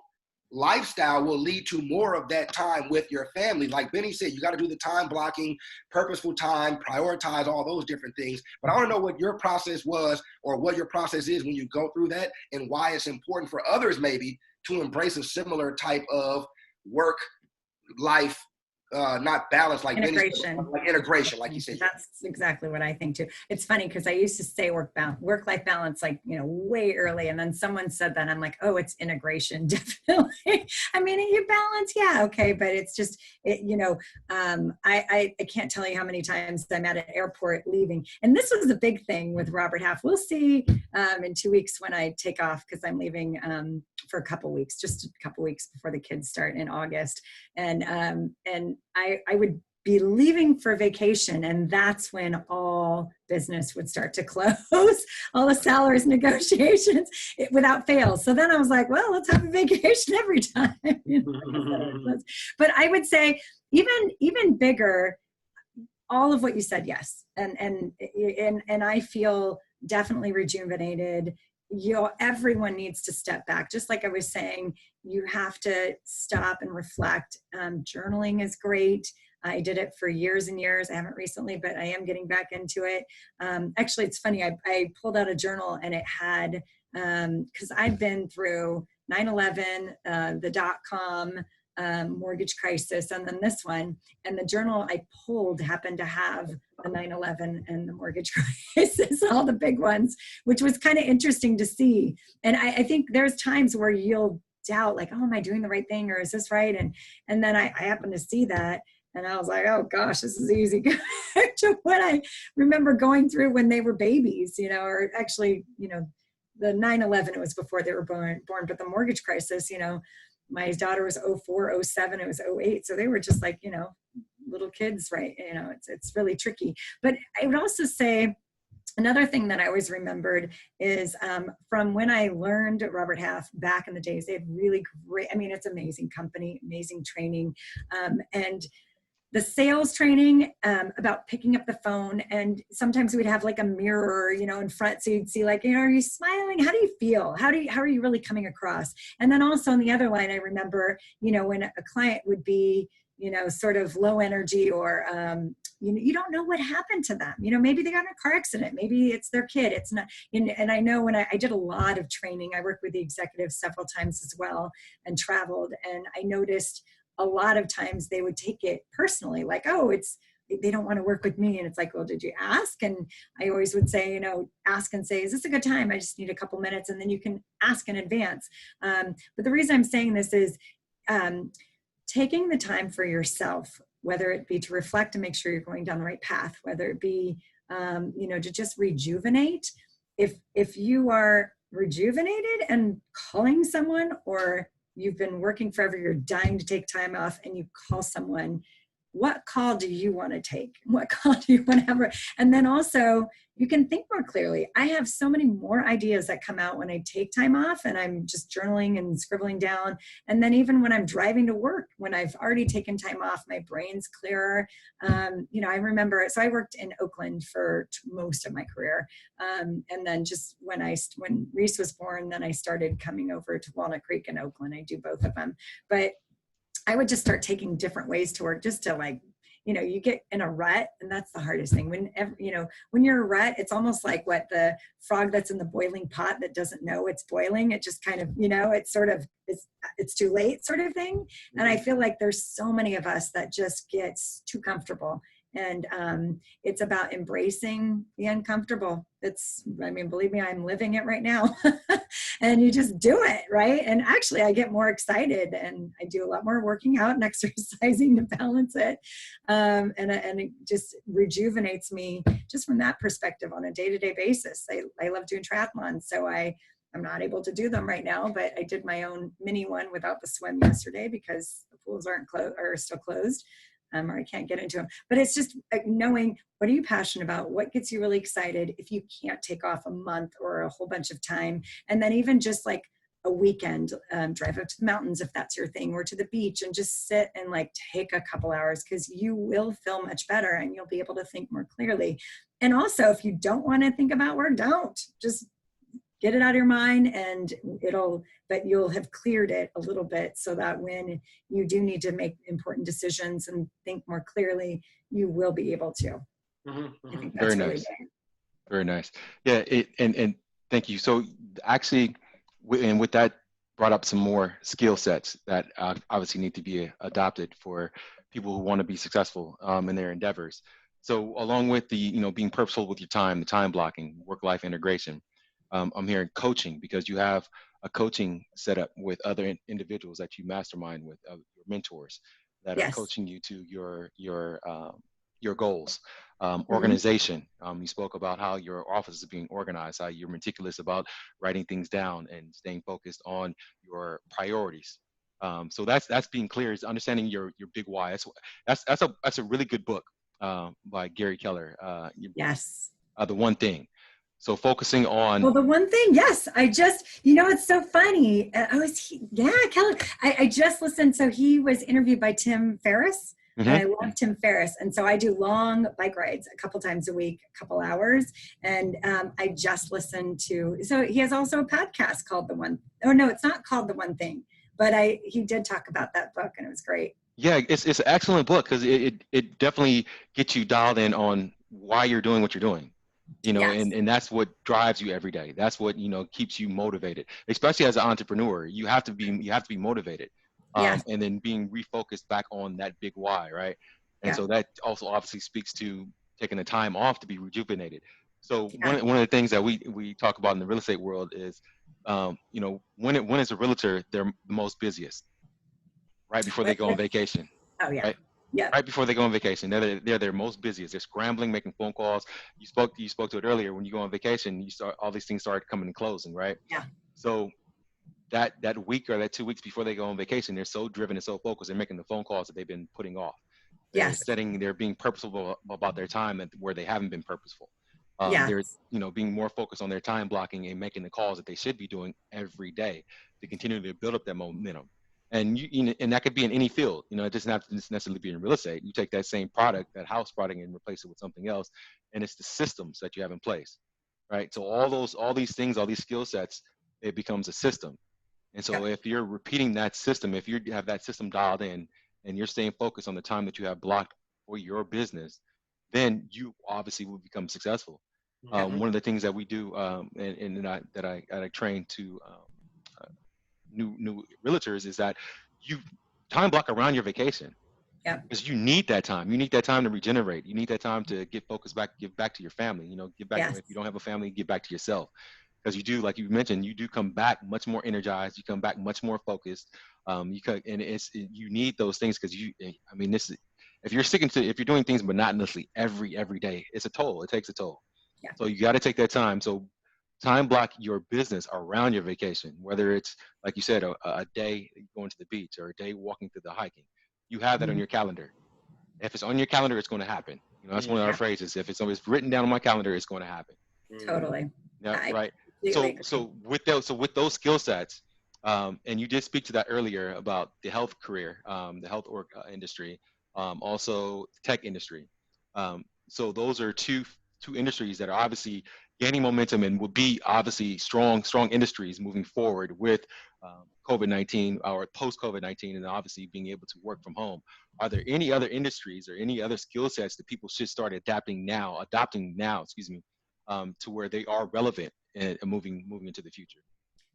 [SPEAKER 2] lifestyle will lead to more of that time with your family. Like Benny said, you got to do the time blocking, purposeful time, prioritize all those different things. But I want to know what your process was, or what your process is when you go through that, and why it's important for others maybe to embrace a similar type of work life, not balance, like
[SPEAKER 3] integration.
[SPEAKER 2] Like integration, like you said.
[SPEAKER 3] That's exactly what I think too. It's funny because I used to say work-life balance, like, way early. And then someone said that, and I'm like, oh, it's integration. Definitely. I mean, you balance. Yeah. Okay. But it's just, I can't tell you how many times I'm at an airport leaving. And this was a big thing with Robert Half. We'll see in 2 weeks when I take off, because I'm leaving for a couple weeks, just a couple weeks before the kids start in August. And I would be leaving for vacation, and that's when all business would start to close, all the salaries negotiations, without fail. So then I was like, well, let's have a vacation every time. But I would say even bigger, all of what you said, yes. And I feel definitely rejuvenated. Everyone needs to step back. Just like I was saying, you have to stop and reflect. Journaling is great. I did it for years and years. I haven't recently, but I am getting back into it. Actually, it's funny. I pulled out a journal, and it had, because I've been through 9/11, the .com mortgage crisis, and then this one. And the journal I pulled happened to have the 9/11 and the mortgage crisis, all the big ones, which was kind of interesting to see. And I think there's times where you'll doubt, like, oh, am I doing the right thing, or is this right? And then I happened to see that. And I was like, oh gosh, this is easy compared to what I remember going through when they were babies, you know, or actually, you know, the 9/11, it was before they were born, but the mortgage crisis, you know, my daughter was 04, 07, it was 08. So they were just like, you know, little kids, right? You know, it's really tricky. But I would also say, another thing that I always remembered is from when I learned Robert Half back in the days, they had really great, I mean, it's amazing company, amazing training. And the sales training about picking up the phone, and sometimes we'd have like a mirror, you know, in front, so you'd see like, you know, are you smiling? How do you feel? How are you really coming across? And then also on the other line, I remember, you know, when a client would be, you know, sort of low energy, or you don't know what happened to them. You know, maybe they got in a car accident, maybe it's their kid, it's not. And I know when I did a lot of training, I worked with the executives several times as well and traveled, and I noticed a lot of times they would take it personally, like, oh, they don't want to work with me. And it's like, well, did you ask? And I always would say, you know, ask and say, is this a good time? I just need a couple minutes, and then you can ask in advance. But the reason I'm saying this is taking the time for yourself, whether it be to reflect and make sure you're going down the right path, whether it be, you know, to just rejuvenate. If you are rejuvenated and calling someone, or you've been working forever, you're dying to take time off, and you call someone, what call do you want to take? What call do you want to have? And then also, you can think more clearly. I have so many more ideas that come out when I take time off and I'm just journaling and scribbling down. And then even when I'm driving to work, when I've already taken time off, my brain's clearer. You know, I remember, so I worked in Oakland for most of my career. And then just when Reese was born, then I started coming over to Walnut Creek and Oakland. I do both of them. But I would just start taking different ways to work, just to like, you know, you get in a rut, and that's the hardest thing. You know, when you're a rut, it's almost like what the frog that's in the boiling pot that doesn't know it's boiling. It just kind of, you know, it's sort of, it's too late sort of thing. And I feel like there's so many of us that just gets too comfortable. And it's about embracing the uncomfortable. I mean, believe me, I'm living it right now. And you just do it, right? And actually, I get more excited, and I do a lot more working out and exercising to balance it. And it just rejuvenates me just from that perspective on a day-to-day basis. I love doing triathlons, so I'm not able to do them right now, but I did my own mini one without the swim yesterday because the pools are still closed. Or I can't get into them. But it's just knowing, what are you passionate about? What gets you really excited if you can't take off a month or a whole bunch of time? And then even just like a weekend, drive up to the mountains if that's your thing, or to the beach, and just sit and like take a couple hours, because you will feel much better and you'll be able to think more clearly. And also, if you don't want to think about work, don't. Just get it out of your mind, and but you'll have cleared it a little bit, so that when you do need to make important decisions and think more clearly, you will be able to. I think that's
[SPEAKER 1] Very
[SPEAKER 3] really
[SPEAKER 1] nice.
[SPEAKER 3] good.
[SPEAKER 1] Very nice. Yeah, and thank you. So actually, with that, brought up some more skill sets that obviously need to be adopted for people who want to be successful in their endeavors. So along with the, you know, being purposeful with your time, the time blocking, work-life integration, I'm hearing coaching, because you have a coaching setup with other individuals that you mastermind with, your mentors that are
[SPEAKER 3] Yes.
[SPEAKER 1] coaching you to your goals. Organization. You spoke about how your office is being organized, how you're meticulous about writing things down and staying focused on your priorities. So that's being clear, is understanding your big why. That's a really good book by Gary Keller.
[SPEAKER 3] Yes.
[SPEAKER 1] The One Thing. So focusing on.
[SPEAKER 3] Well, the one thing, yes, you know, it's so funny. Kelly, I just listened. So he was interviewed by Tim Ferriss. And I love Tim Ferriss. And so I do long bike rides a couple times a week, a couple hours. And I just listened so he has also a podcast called no, it's not called The One Thing, but he did talk about that book, and it was great.
[SPEAKER 1] Yeah, it's an excellent book, because it definitely gets you dialed in on why you're doing what you're doing. You know,
[SPEAKER 3] Yes.
[SPEAKER 1] and that's what drives you every day. That's what, you know, keeps you motivated, especially as an entrepreneur. You have to be motivated.
[SPEAKER 3] Yes.
[SPEAKER 1] And then being refocused back on that big why, right? And
[SPEAKER 3] Yeah.
[SPEAKER 1] so that also obviously speaks to taking the time off to be rejuvenated. So
[SPEAKER 3] Yeah.
[SPEAKER 1] one of the things that we talk about in the real estate world is, you know, when is a realtor they're the most busiest? Right before they go on vacation.
[SPEAKER 3] Oh yeah.
[SPEAKER 1] Right?
[SPEAKER 3] Yeah.
[SPEAKER 1] right before they go on vacation. They're their most busiest. They're scrambling, making phone calls. You spoke to it earlier. When you go on vacation, you start all these things start coming and closing, right?
[SPEAKER 3] Yeah.
[SPEAKER 1] So that week or that 2 weeks before they go on vacation, they're so driven and so focused. They're making the phone calls that they've been putting off.
[SPEAKER 3] Yes.
[SPEAKER 1] They're being purposeful about their time and where they haven't been purposeful. They're,
[SPEAKER 3] Yes.
[SPEAKER 1] being more focused on their time blocking and making the calls that they should be doing every day to continue to build up that momentum. And and that could be in any field. It doesn't have to necessarily be in real estate. You take that same product, that house product, and replace it with something else, and it's the systems that you have in place, right? So all these things, all these skill sets, it becomes a system. And so
[SPEAKER 3] Yep.
[SPEAKER 1] if you're repeating that system, if you have that system dialed in and you're staying focused on the time that you have blocked for your business, then you obviously will become successful.
[SPEAKER 2] Mhm.
[SPEAKER 1] One of the things that we do, and that I train to new realtors is that you time block around your vacation
[SPEAKER 3] Yep.
[SPEAKER 1] because you need that time. You need that time to regenerate. You need that time to get focused back, give back to your family. Give back.
[SPEAKER 3] Yes.
[SPEAKER 1] If you don't have a family, give back to yourself because you do, like you mentioned, you do come back much more energized. You come back much more focused. You need those things because if you're doing things monotonously every day, it's a toll. It takes a toll.
[SPEAKER 3] Yeah.
[SPEAKER 1] So you got to take that time. So time block your business around your vacation, whether it's like you said, a day going to the beach or a day walking through the hiking. You have that on
[SPEAKER 3] Mhm.
[SPEAKER 1] your calendar. If it's on your calendar, it's going to happen. That's one of our
[SPEAKER 3] Yeah.
[SPEAKER 1] phrases. If it's always written down on my calendar, it's going to happen.
[SPEAKER 3] Totally.
[SPEAKER 1] Yeah,
[SPEAKER 3] I
[SPEAKER 1] right.
[SPEAKER 3] completely agree.
[SPEAKER 1] With those skill sets, and you did speak to that earlier about the health career, the health industry, also tech industry. So those are two industries that are obviously gaining momentum and will be obviously strong industries moving forward with COVID-19 or post COVID-19, and obviously being able to work from home. Are there any other industries or any other skill sets that people should start adopting now, excuse me, to where they are relevant and moving into the future?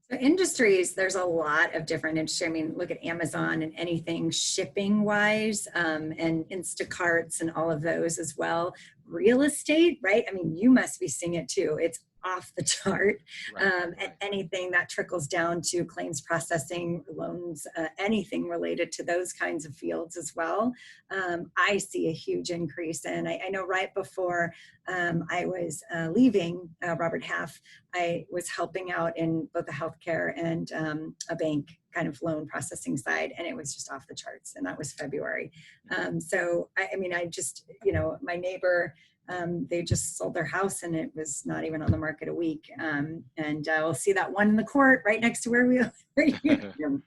[SPEAKER 3] So industries, there's a lot of different industries. I mean, look at Amazon and anything shipping wise, and Instacarts and all of those as well. Real estate, right? I mean, you must be seeing it too. It's off the chart. And anything that trickles down to claims processing, loans, anything related to those kinds of fields as well. I see a huge increase. And I know right before I was leaving Robert Half, I was helping out in both the healthcare and a bank kind of loan processing side, and it was just off the charts. And that was February. I just, my neighbor, they just sold their house and it was not even on the market a week. We'll see that one in the court right next to where your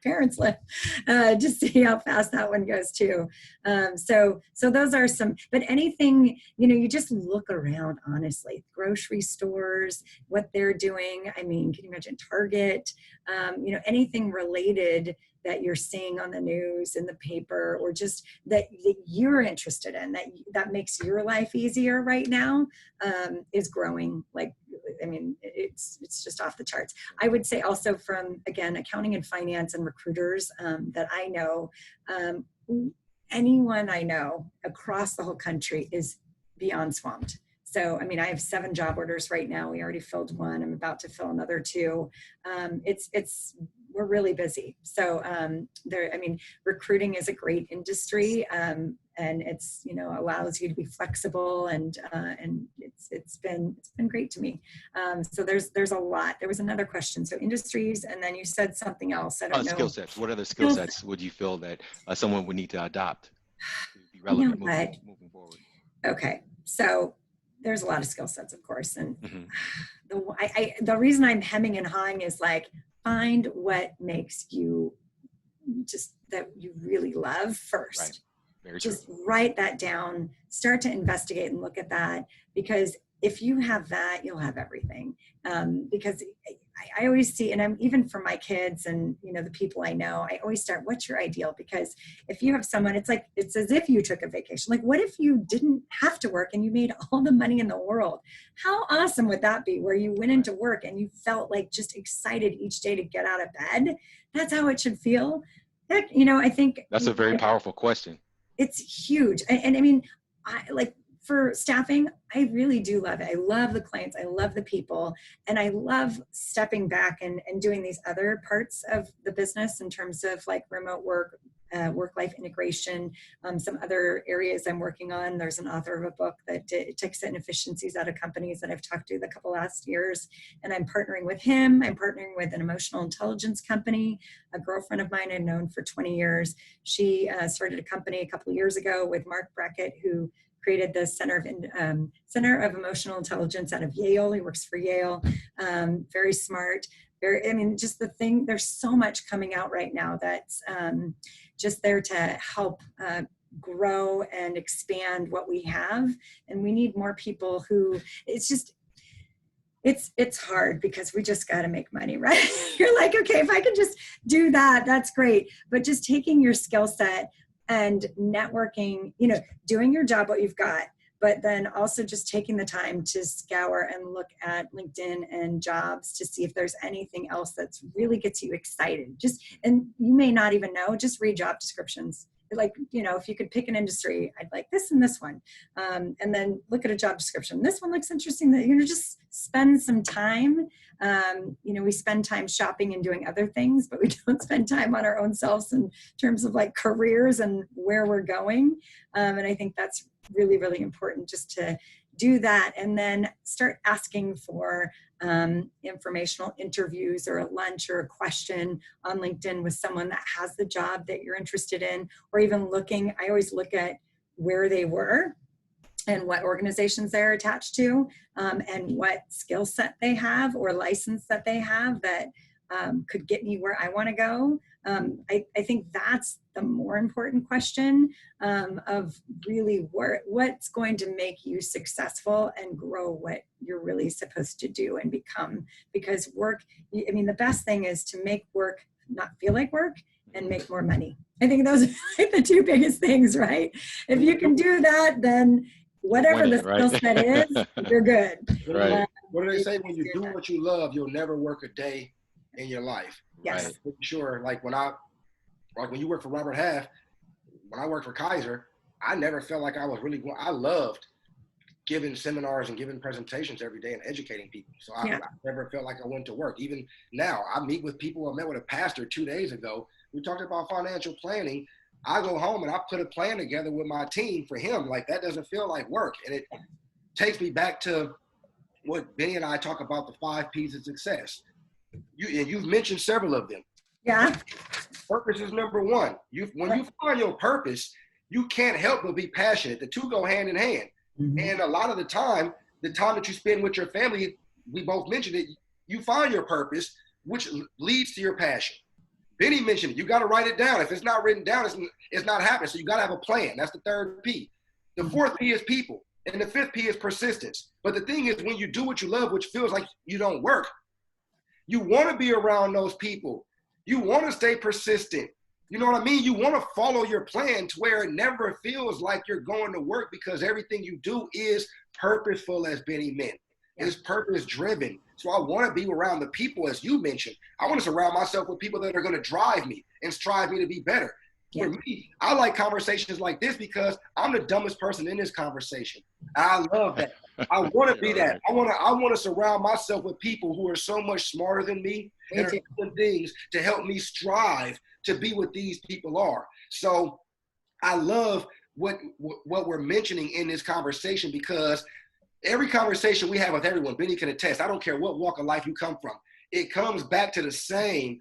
[SPEAKER 3] parents live, just see how fast that one goes too. So those are some, but anything, you just look around, honestly, grocery stores, what they're doing. I mean, can you imagine Target, anything related that you're seeing on the news, in the paper, or just that you're interested in, that makes your life easier right now, is growing. It's just off the charts. I would say also from, again, accounting and finance and recruiters that I know, anyone I know across the whole country is beyond swamped. So, I mean, I have 7 job orders right now. We already filled one. I'm about to fill another 2. We're really busy. So recruiting is a great industry, and it's, allows you to be flexible, and it's been great to me. So there's a lot. There was another question. So industries, and then you said something else. I don't know.
[SPEAKER 1] Skill sets. What other skill sets would you feel that someone would need to adopt to be relevant moving forward?
[SPEAKER 3] Okay. So there's a lot of skill sets, of course. And the reason I'm hemming and hawing is find what makes you just that you really love first.
[SPEAKER 1] Right. Very
[SPEAKER 3] just
[SPEAKER 1] true.
[SPEAKER 3] Write that down, start to investigate and look at that, because if you have that, you'll have everything. Because I always see, and I'm even for my kids and, the people I know, I always start, what's your ideal? Because if you have someone, it's as if you took a vacation. What if you didn't have to work and you made all the money in the world? How awesome would that be, where you went into work and you felt just excited each day to get out of bed? That's how it should feel. Heck, I think
[SPEAKER 1] that's a very powerful question.
[SPEAKER 3] It's huge. And I mean, for staffing, I really do love it. I love the clients. I love the people. And I love stepping back and doing these other parts of the business in terms of remote work, work-life integration, some other areas I'm working on. There's an author of a book that takes inefficiencies out of companies that I've talked to the couple last years, and I'm partnering with him. I'm partnering with an emotional intelligence company. A girlfriend of mine I've known for 20 years. She started a company a couple of years ago with Mark Brackett, who created the Center of Emotional Intelligence out of Yale. He works for Yale. Very smart. Just the thing, there's so much coming out right now that's just there to help grow and expand what we have. And we need more people who, it's hard because we just got to make money, right? You're like, okay, if I can just do that, that's great. But just taking your skill set and networking, doing your job, what you've got, but then also just taking the time to scour and look at LinkedIn and jobs to see if there's anything else that's really gets you excited. And you may not even know, just read job descriptions. Like, if you could pick an industry, I'd like this and this one. And then look at a job description. This one looks interesting. That just spend some time. We spend time shopping and doing other things, but we don't spend time on our own selves in terms of like careers and where we're going. And I think that's really, really important, just to do that and then start asking for informational interviews or a lunch or a question on LinkedIn with someone that has the job that you're interested in, or even I always look at where they were and what organizations they're attached to, and what skill set they have or license that they have that could get me where I want to go. I think that's the more important question of really what's going to make you successful and grow what you're really supposed to do and become. Because the best thing is to make work not feel like work and make more money. I think those are like the two biggest things, right? If you can do that, then whatever the skill set is, you're good.
[SPEAKER 1] Right.
[SPEAKER 2] What do they say? When you do what you love, you'll never work a day in your life.
[SPEAKER 3] Yes.
[SPEAKER 2] Right. Sure. Like when you work for Robert Half, when I worked for Kaiser, I never felt like I was I loved giving seminars and giving presentations every day and educating people. So I never felt like I went to work. Even now, I meet with people. I met with a pastor 2 days ago. We talked about financial planning. I go home and I put a plan together with my team for him. Like, that doesn't feel like work. And it takes me back to what Benny and I talk about, the 5 P's of success. You've mentioned several of them.
[SPEAKER 3] Yeah.
[SPEAKER 2] Purpose is number one. When you find your purpose, you can't help but be passionate. The two go hand in hand. Mm-hmm. And a lot of the time that you spend with your family, we both mentioned it, you find your purpose, which leads to your passion. Benny mentioned it. You got to write it down. If it's not written down, it's not happening. So you got to have a plan. That's the 3rd P. The 4th P is people. And the 5th P is persistence. But the thing is, when you do what you love, which feels like you don't work, you want to be around those people. You want to stay persistent. You know what I mean? You want to follow your plan to where it never feels like you're going to work, because everything you do is purposeful, as Benny meant. It's purpose driven. So I want to be around the people, as you mentioned. I want to surround myself with people that are going to drive me and strive me to be better. Yeah. For me, I like conversations like this because I'm the dumbest person in this conversation. I love that. I want to be that. I want to surround myself with people who are so much smarter than me and are doing things to help me strive to be what these people are. So I love what we're mentioning in this conversation, because every conversation we have with everyone, Benny can attest, I don't care what walk of life you come from, it comes back to the same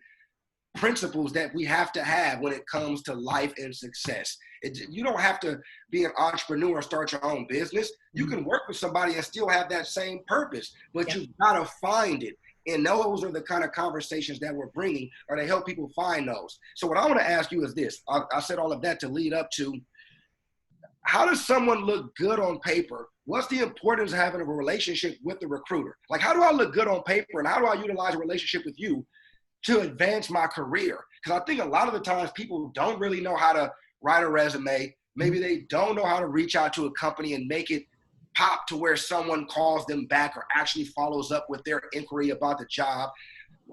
[SPEAKER 2] principles that we have to have when it comes to life and success. You don't have to be an entrepreneur or start your own business. You can work with somebody and still have that same purpose, but you've got to find it. And those are the kind of conversations that we're bringing, or to help people find those. So what I want to ask you is this. I said all of that to lead up to, how does someone look good on paper? What's the importance of having a relationship with the recruiter? Like, how do I look good on paper, and how do I utilize a relationship with you to advance my career? Because I think a lot of the times people don't really know how to write a resume. Maybe they don't know how to reach out to a company and make it pop to where someone calls them back or actually follows up with their inquiry about the job.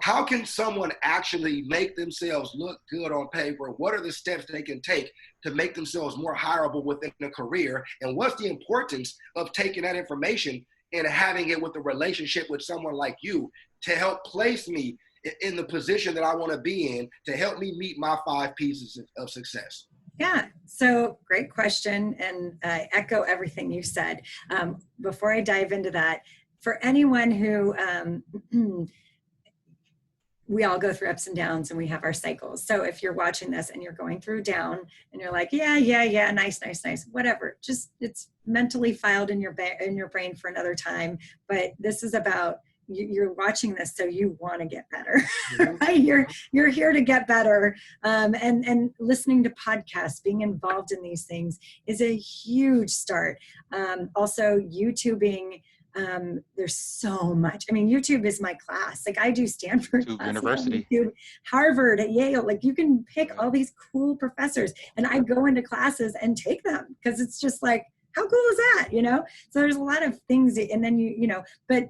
[SPEAKER 2] How can someone actually make themselves look good on paper? What are the steps they can take to make themselves more hireable within a career? And what's the importance of taking that information and having it with a relationship with someone like you to help place me in the position that I want to be in to help me meet my 5 pieces of success?
[SPEAKER 3] Yeah, so great question, and I echo everything you said. Before I dive into that, for anyone who, we all go through ups and downs and we have our cycles. So if you're watching this and you're going through down and you're like, yeah, nice, whatever, just it's mentally filed in your brain for another time. But this is about, you're watching this so you want to get better, right? You're here to get better, and listening to podcasts, being involved in these things is a huge start. Also, YouTubing. There's so much. I mean, YouTube is my class. Like I do Stanford
[SPEAKER 1] To
[SPEAKER 3] classes
[SPEAKER 1] university.
[SPEAKER 3] on YouTube, Harvard, at Yale. Like you can pick all these cool professors, and I go into classes and take them because it's just like, how cool is that, So there's a lot of things, and then but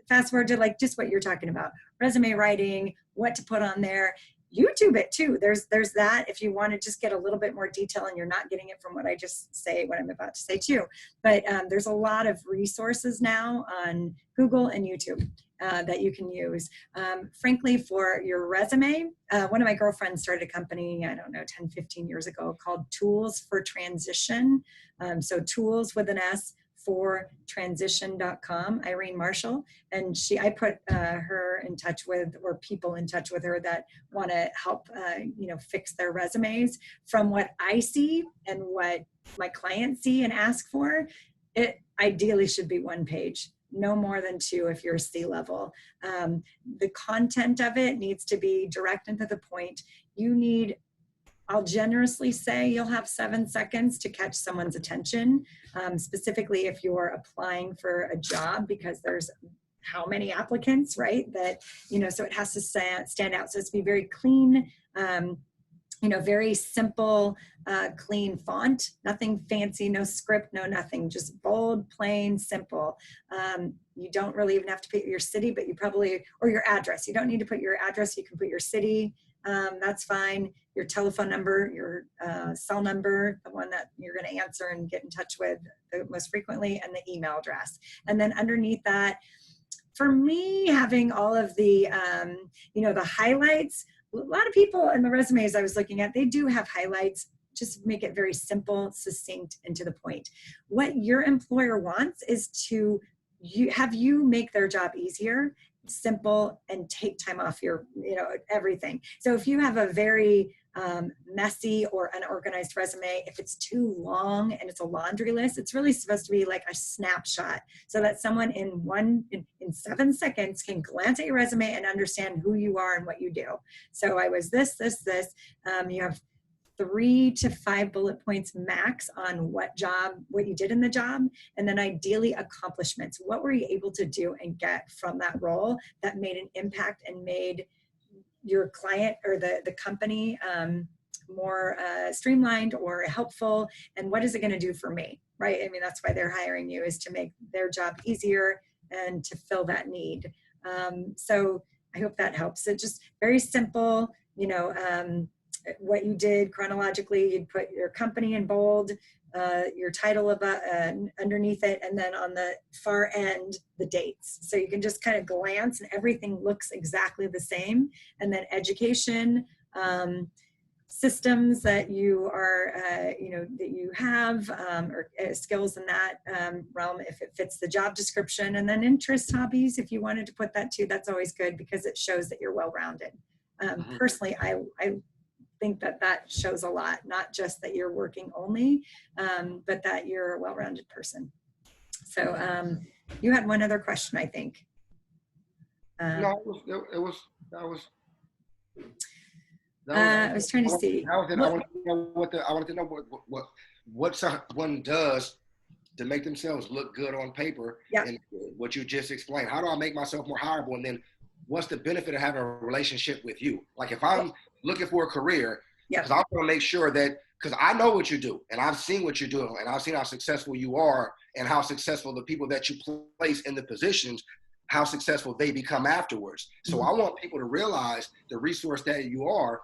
[SPEAKER 3] fast forward to like just what you're talking about, resume writing, what to put on there. YouTube it too. There's that if you want to just get a little bit more detail and you're not getting it from what I just say, what I'm about to say too. But there's a lot of resources now on Google and YouTube that you can use. Frankly, for your resume, one of my girlfriends started a company, I don't know, 10, 15 years ago called Tools for Transition. So tools with an S for transition.com, Irene Marshall. And I put her in touch with, or people in touch with her that want to help, fix their resumes. From what I see and what my clients see and ask for, it ideally should be 1 page. No more than 2 if you're C-level. The content of it needs to be direct and to the point. I'll generously say you'll have 7 seconds to catch someone's attention, specifically if you're applying for a job, because there's how many applicants, right? That, so it has to stand out. So it's be very clean, very simple, clean font, nothing fancy, no script, no nothing, just bold, plain, simple. You don't really even have to put your city, but you probably, or your address. You don't need to put your address. You can put your city. That's fine. Your telephone number, your cell number, the one that you're going to answer and get in touch with the most frequently, and the email address. And then underneath that, for me, having all of the, the highlights, a lot of people in the resumes I was looking at, they do have highlights. Just make it very simple, succinct, and to the point. What your employer wants is to have you make their job easier, simple, and take time off your, everything. So if you have a very messy or unorganized resume, if it's too long and it's a laundry list, it's really supposed to be like a snapshot so that someone in 7 seconds can glance at your resume and understand who you are and what you do. So I was this. You have 3 to 5 bullet points max on what you did in the job, and then ideally accomplishments. What were you able to do and get from that role that made an impact and made your client or the company more streamlined or helpful? And what is it going to do for me, right? I mean, that's why they're hiring you, is to make their job easier and to fill that need. So I hope that helps. It's just very simple, what you did chronologically. You'd put your company in bold, your title underneath it, and then on the far end, the dates. So you can just kind of glance and everything looks exactly the same. And then education, systems that you are, that you have, or skills in that realm, if it fits the job description. And then interests, hobbies, if you wanted to put that too, that's always good because it shows that you're well-rounded. Personally, I think that shows a lot, not just that you're working only, but that you're a well-rounded person. So you had one other question, I think.
[SPEAKER 2] No,
[SPEAKER 3] I was trying to see.
[SPEAKER 2] I wanted to know what someone does to make themselves look good on paper.
[SPEAKER 3] Yeah.
[SPEAKER 2] And what you just explained. How do I make myself more hireable? And then what's the benefit of having a relationship with you? Like if I'm looking for a career, because I want to make sure that, because I know what you do and I've seen what you're doing and I've seen how successful you are and how successful the people that you place in the positions, how successful they become afterwards. So I want people to realize the resource that you are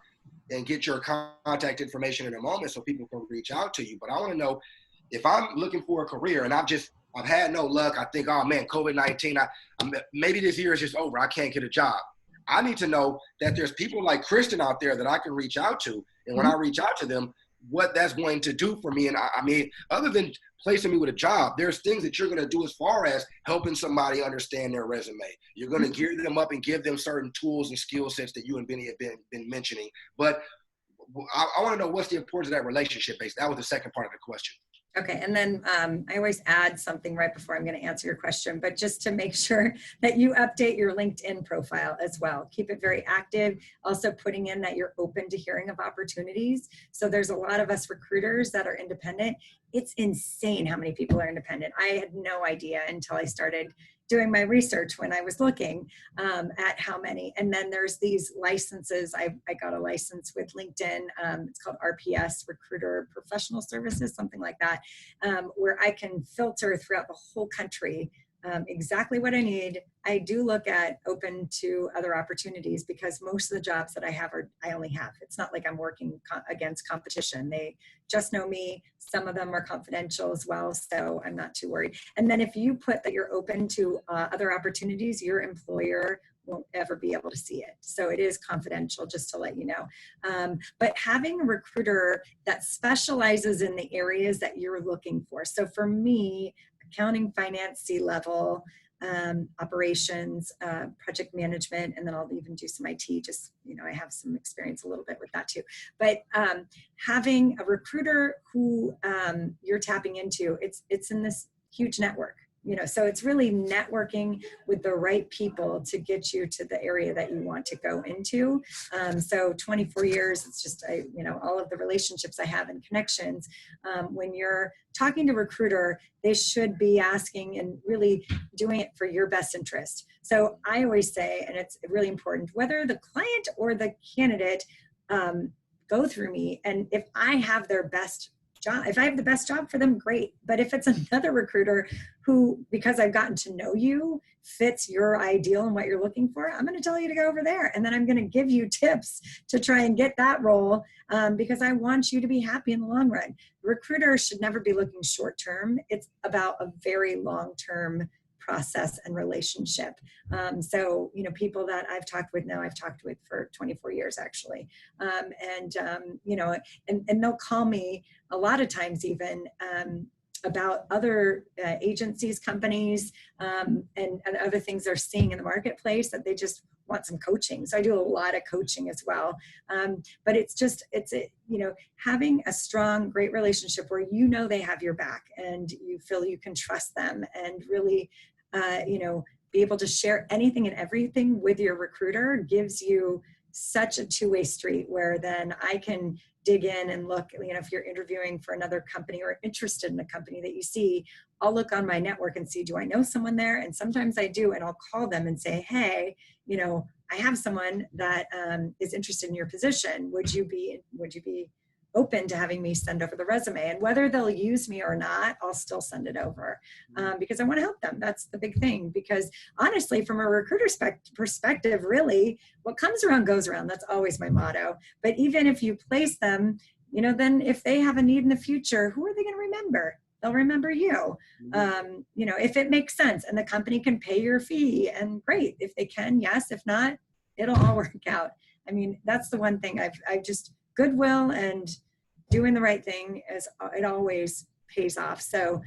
[SPEAKER 2] and get your contact information in a moment so people can reach out to you. But I want to know, if I'm looking for a career and I've had no luck, I think, oh man, COVID-19, maybe this year is just over, I can't get a job. I need to know that there's people like Kristen out there that I can reach out to. And when I reach out to them, what that's going to do for me. And I mean, other than placing me with a job, there's things that you're going to do as far as helping somebody understand their resume. You're going to gear them up and give them certain tools and skill sets that you and Benny have been mentioning. But I want to know what's the importance of that relationship base. That was the second part of the question.
[SPEAKER 3] Okay, and then I always add something right before I'm going to answer your question, but just to make sure that you update your LinkedIn profile as well. Keep it very active. Also putting in that you're open to hearing of opportunities. So there's a lot of us recruiters that are independent. It's insane how many people are independent. I had no idea until I started doing my research when I was looking at how many. And then there's these licenses. I got a license with LinkedIn. It's called RPS, Recruiter Professional Services, something like that, where I can filter throughout the whole country exactly what I need. I do look at open to other opportunities because most of the jobs that I have I only have. It's not like I'm working against competition. They just know me. Some of them are confidential as well, so I'm not too worried. And then if you put that you're open to other opportunities, your employer won't ever be able to see it. So it is confidential, just to let you know. But having a recruiter that specializes in the areas that you're looking for. So for me, accounting, finance, C-level, operations, project management, and then I'll even do some IT, just, I have some experience a little bit with that too. But having a recruiter who you're tapping into, it's in this huge network. So it's really networking with the right people to get you to the area that you want to go into. So 24 years, it's just, all of the relationships I have and connections. When you're talking to a recruiter, they should be asking and really doing it for your best interest. So I always say, and it's really important, whether the client or the candidate go through me, and if I have their best job, if I have the best job for them, great. But if it's another recruiter who, because I've gotten to know you, fits your ideal and what you're looking for, I'm going to tell you to go over there. And then I'm going to give you tips to try and get that role because I want you to be happy in the long run. Recruiters should never be looking short term. It's about a very long term process and relationship. So, people that I've talked with now, I've talked with for 24 years actually. And they'll call me a lot of times even about other agencies, companies, and other things they're seeing in the marketplace that they just want some coaching. So I do a lot of coaching as well. But it's having a strong, great relationship where they have your back and you feel you can trust them and really, be able to share anything and everything with your recruiter gives you such a two-way street where then I can dig in and look, if you're interviewing for another company or interested in a company that you see, I'll look on my network and see, do I know someone there? And sometimes I do, and I'll call them and say, hey, I have someone that is interested in your position. Would you be open to having me send over the resume? And whether they'll use me or not, I'll still send it over because I want to help them. That's the big thing. Because honestly, from a recruiter perspective, really, what comes around goes around. That's always my motto. But even if you place them, then if they have a need in the future, who are they going to remember? They'll remember you. If it makes sense and the company can pay your fee, and great. If they can, yes. If not, it'll all work out. I mean, that's the one thing I've just, goodwill and doing the right thing, it always pays off. So,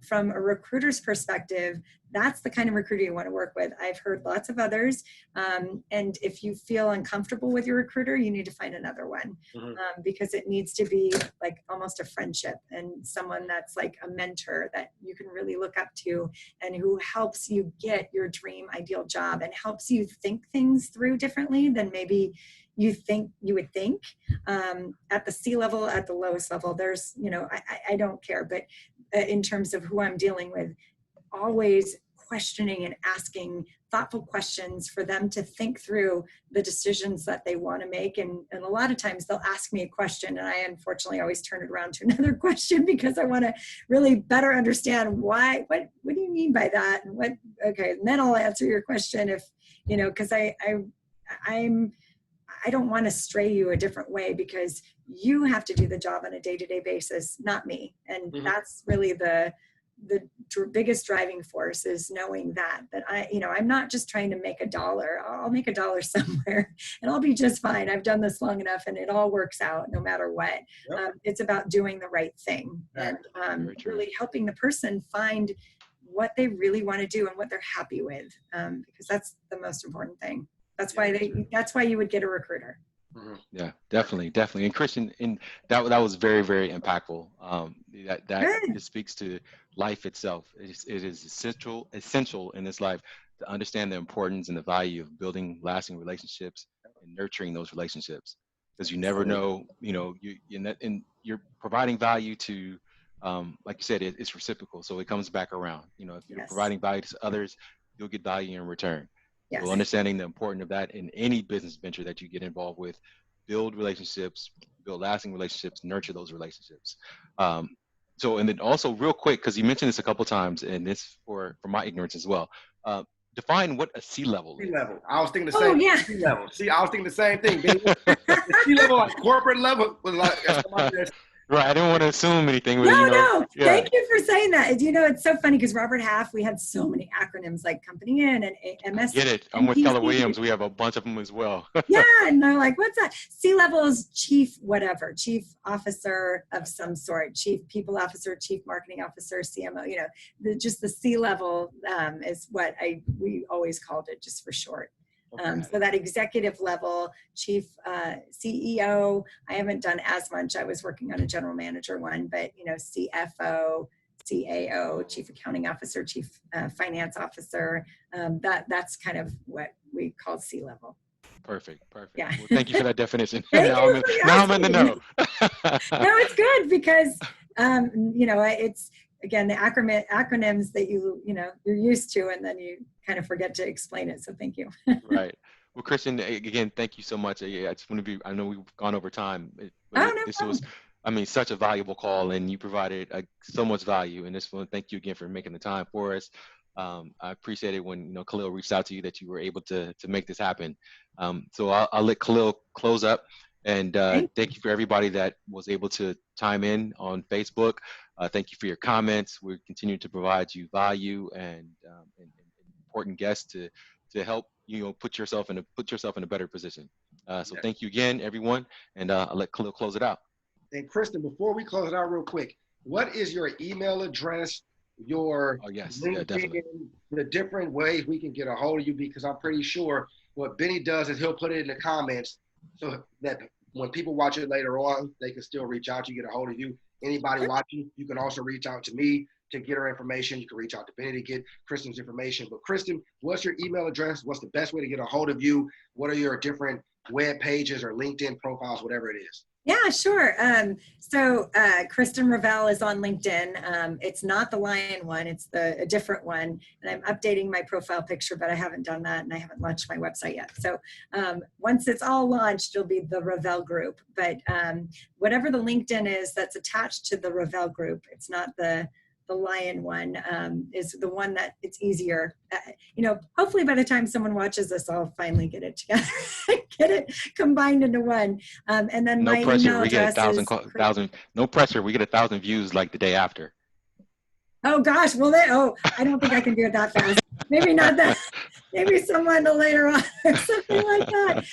[SPEAKER 3] from a recruiter's perspective, that's the kind of recruiter you want to work with. I've heard lots of others. And if you feel uncomfortable with your recruiter, you need to find another one because it needs to be like almost a friendship and someone that's like a mentor that you can really look up to and who helps you get your dream ideal job and helps you think things through differently than maybe you would think at the C-level, at the lowest level. There's, I don't care, but in terms of who I'm dealing with, always questioning and asking thoughtful questions for them to think through the decisions that they want to make. And a lot of times they'll ask me a question and I unfortunately always turn it around to another question because I want to really better understand why, what do you mean by that? And and then I'll answer your question if, because I don't want to stray you a different way because you have to do the job on a day-to-day basis, not me. And that's really the biggest driving force is knowing that I'm not just trying to make a dollar. I'll make a dollar somewhere and I'll be just fine. I've done this long enough and it all works out no matter what.
[SPEAKER 2] Yep.
[SPEAKER 3] It's about doing the right thing and really helping the person find what they really want to do and what they're happy with, because that's the most important thing. That's why you would get a recruiter.
[SPEAKER 2] Mm-hmm.
[SPEAKER 1] Yeah, definitely. And Christian, that was very, very impactful. It speaks to life itself. It is essential in this life to understand the importance and the value of building lasting relationships and nurturing those relationships, because you never know, you're providing value to, like you said, it's reciprocal, so it comes back around. If you're providing value to others, you'll get value in return.
[SPEAKER 3] Yes.
[SPEAKER 1] So understanding the importance of that in any business venture that you get involved with, build relationships, build lasting relationships, nurture those relationships. So, and then also real quick, because you mentioned this a couple times, and this for my ignorance as well. Define what a C-level is.
[SPEAKER 2] C-level. I was thinking the same thing. C-level. See, I was thinking the same thing. The C-level, like corporate level, was like somebody that's
[SPEAKER 1] Right, I didn't want to assume anything. But,
[SPEAKER 3] No. Thank you for saying that. It's so funny because Robert Half, we had so many acronyms like Company In and MS.
[SPEAKER 1] Get it? I'm with Keller Williams. We have a bunch of them as well.
[SPEAKER 3] Yeah, and they're like, what's that? C-level is chief whatever, chief officer of some sort, chief people officer, chief marketing officer, CMO. Just the C-level is what we always called it, just for short. So that executive level, chief CEO, I haven't done as much. I was working on a general manager one, but CFO, CAO, chief accounting officer, chief finance officer. That's kind of what we call C-level.
[SPEAKER 1] Perfect.
[SPEAKER 3] Yeah.
[SPEAKER 1] Well, thank you for that definition.
[SPEAKER 3] now
[SPEAKER 1] I'm in the know.
[SPEAKER 3] No, it's good because it's, again, the acronyms that you're used to, and then you kind of forget to explain it. So thank you.
[SPEAKER 1] Right. Well, Kristen, again, thank you so much. I just want to I know we've gone over time. This was, such a valuable call, and you provided so much value. And this one, thank you again for making the time for us. I appreciate it when Khalil reached out to you that you were able to make this happen. So I'll let Khalil close up. And thank you for everybody that was able to chime in on Facebook. Thank you for your comments. We're continuing to provide you value and important guests to help put yourself in a better position. So thank you again, everyone, and I'll let Khalil close it out.
[SPEAKER 2] And Kristen, before we close it out real quick, what is your email address, your LinkedIn, the different ways we can get a hold of you? Because I'm pretty sure what Benny does is he'll put it in the comments so that when people watch it later on, they can still reach out to you, get a hold of you. Anybody watching, you can also reach out to me to get her information. You can reach out to Benny to get Kristen's information. But Kristen, what's your email address? What's the best way to get a hold of you? What are your different web pages or LinkedIn profiles, whatever it is?
[SPEAKER 3] Yeah, sure. So Kristen Revell is on LinkedIn. It's not the lion one, it's a different one. And I'm updating my profile picture, but I haven't done that and I haven't launched my website yet. So once it's all launched, it'll be the Revell Group. But whatever the LinkedIn is that's attached to the Revell Group, it's not the lion one, is the one that it's easier. Hopefully by the time someone watches this, I'll finally get it together, get it combined into one. And then
[SPEAKER 1] no
[SPEAKER 3] my
[SPEAKER 1] pressure.
[SPEAKER 3] email
[SPEAKER 1] We get
[SPEAKER 3] address
[SPEAKER 1] no pressure. We get 1,000 views like the day after.
[SPEAKER 3] Oh gosh, I don't think I can do it that fast. Maybe not that. Maybe someone later on or something like that.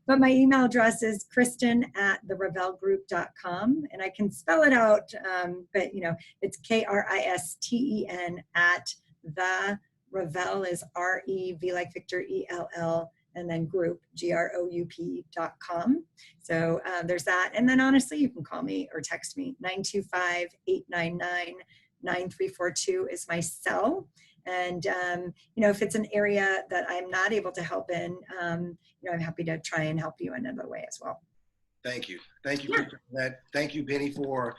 [SPEAKER 3] But my email address is kristen@therevellgroup.com, and I can spell it out, but it's KRISTEN at the Revell is REV like Victor ELL, and then group GROUP.com. So there's that. And then honestly, you can call me or text me. 925-899-9342 is my cell. And, if it's an area that I'm not able to help in, I'm happy to try and help you in another way as well.
[SPEAKER 2] Thank you. Thank you for that. Thank you, Benny, for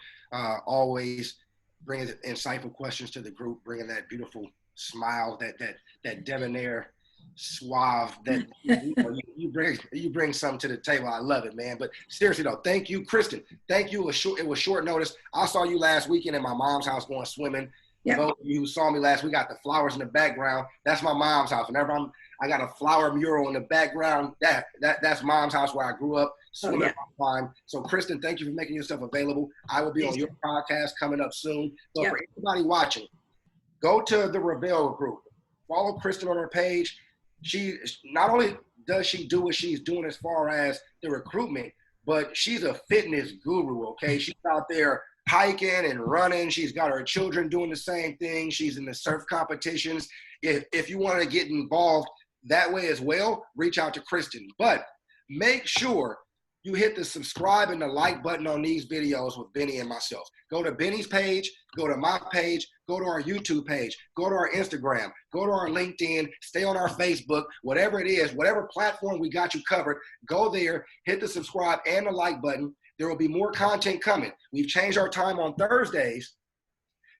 [SPEAKER 2] always bringing insightful questions to the group, bringing that beautiful smile, that debonair suave that you bring something to the table. I love it, man. But seriously though, thank you, Kristen. Thank you. It was short notice. I saw you last weekend at my mom's house going swimming. Yep. Those of you who saw me last week, got the flowers in the background. That's my mom's house. Whenever I got a flower mural in the background, that's mom's house where I grew up. swimming fine. So, Kristen, thank you for making yourself available. I will be on your podcast coming up soon. But for everybody watching, go to the Revell group. Follow Kristen on her page. She not only does she do what she's doing as far as the recruitment, but she's a fitness guru, okay? She's out there hiking and running. She's got her children doing the same thing. She's in the surf competitions. If you want to get involved that way as well, reach out to Kristen. But make sure you hit the subscribe and the like button on these videos with Benny and myself. Go to Benny's page, go to my page, go to our YouTube page, go to our Instagram, go to our LinkedIn, stay on our Facebook, whatever it is, whatever platform we got you covered, go there, hit the subscribe and the like button. There will be more content coming. We've changed our time on Thursdays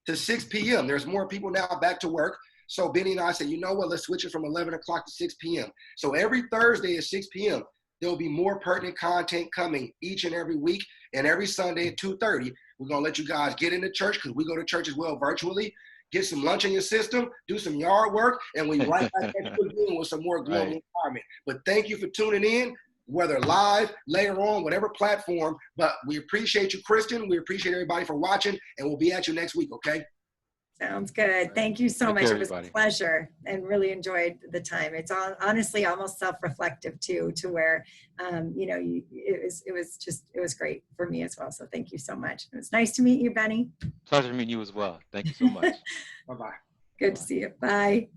[SPEAKER 2] to 6 p.m. There's more people now back to work. So Benny and I said, you know what, let's switch it from 11 o'clock to 6 p.m. So every Thursday at 6 p.m., there will be more pertinent content coming each and every week, and every Sunday at 2:30. We're going to let you guys get into church because we go to church as well virtually, get some lunch in your system, do some yard work, and we right back at you again with some more global empowerment. But thank you for tuning in, whether live, later on, whatever platform. But we appreciate you, Kristen. We appreciate everybody for watching, and we'll be at you next week, okay?
[SPEAKER 3] Sounds good. Thank you so much. It was a pleasure and really enjoyed the time. It's honestly almost self-reflective too, to where, it was great for me as well. So thank you so much. It was nice to meet you, Benny.
[SPEAKER 1] Pleasure meeting you as well. Thank you so much.
[SPEAKER 2] Bye-bye.
[SPEAKER 3] Good to see you. Bye.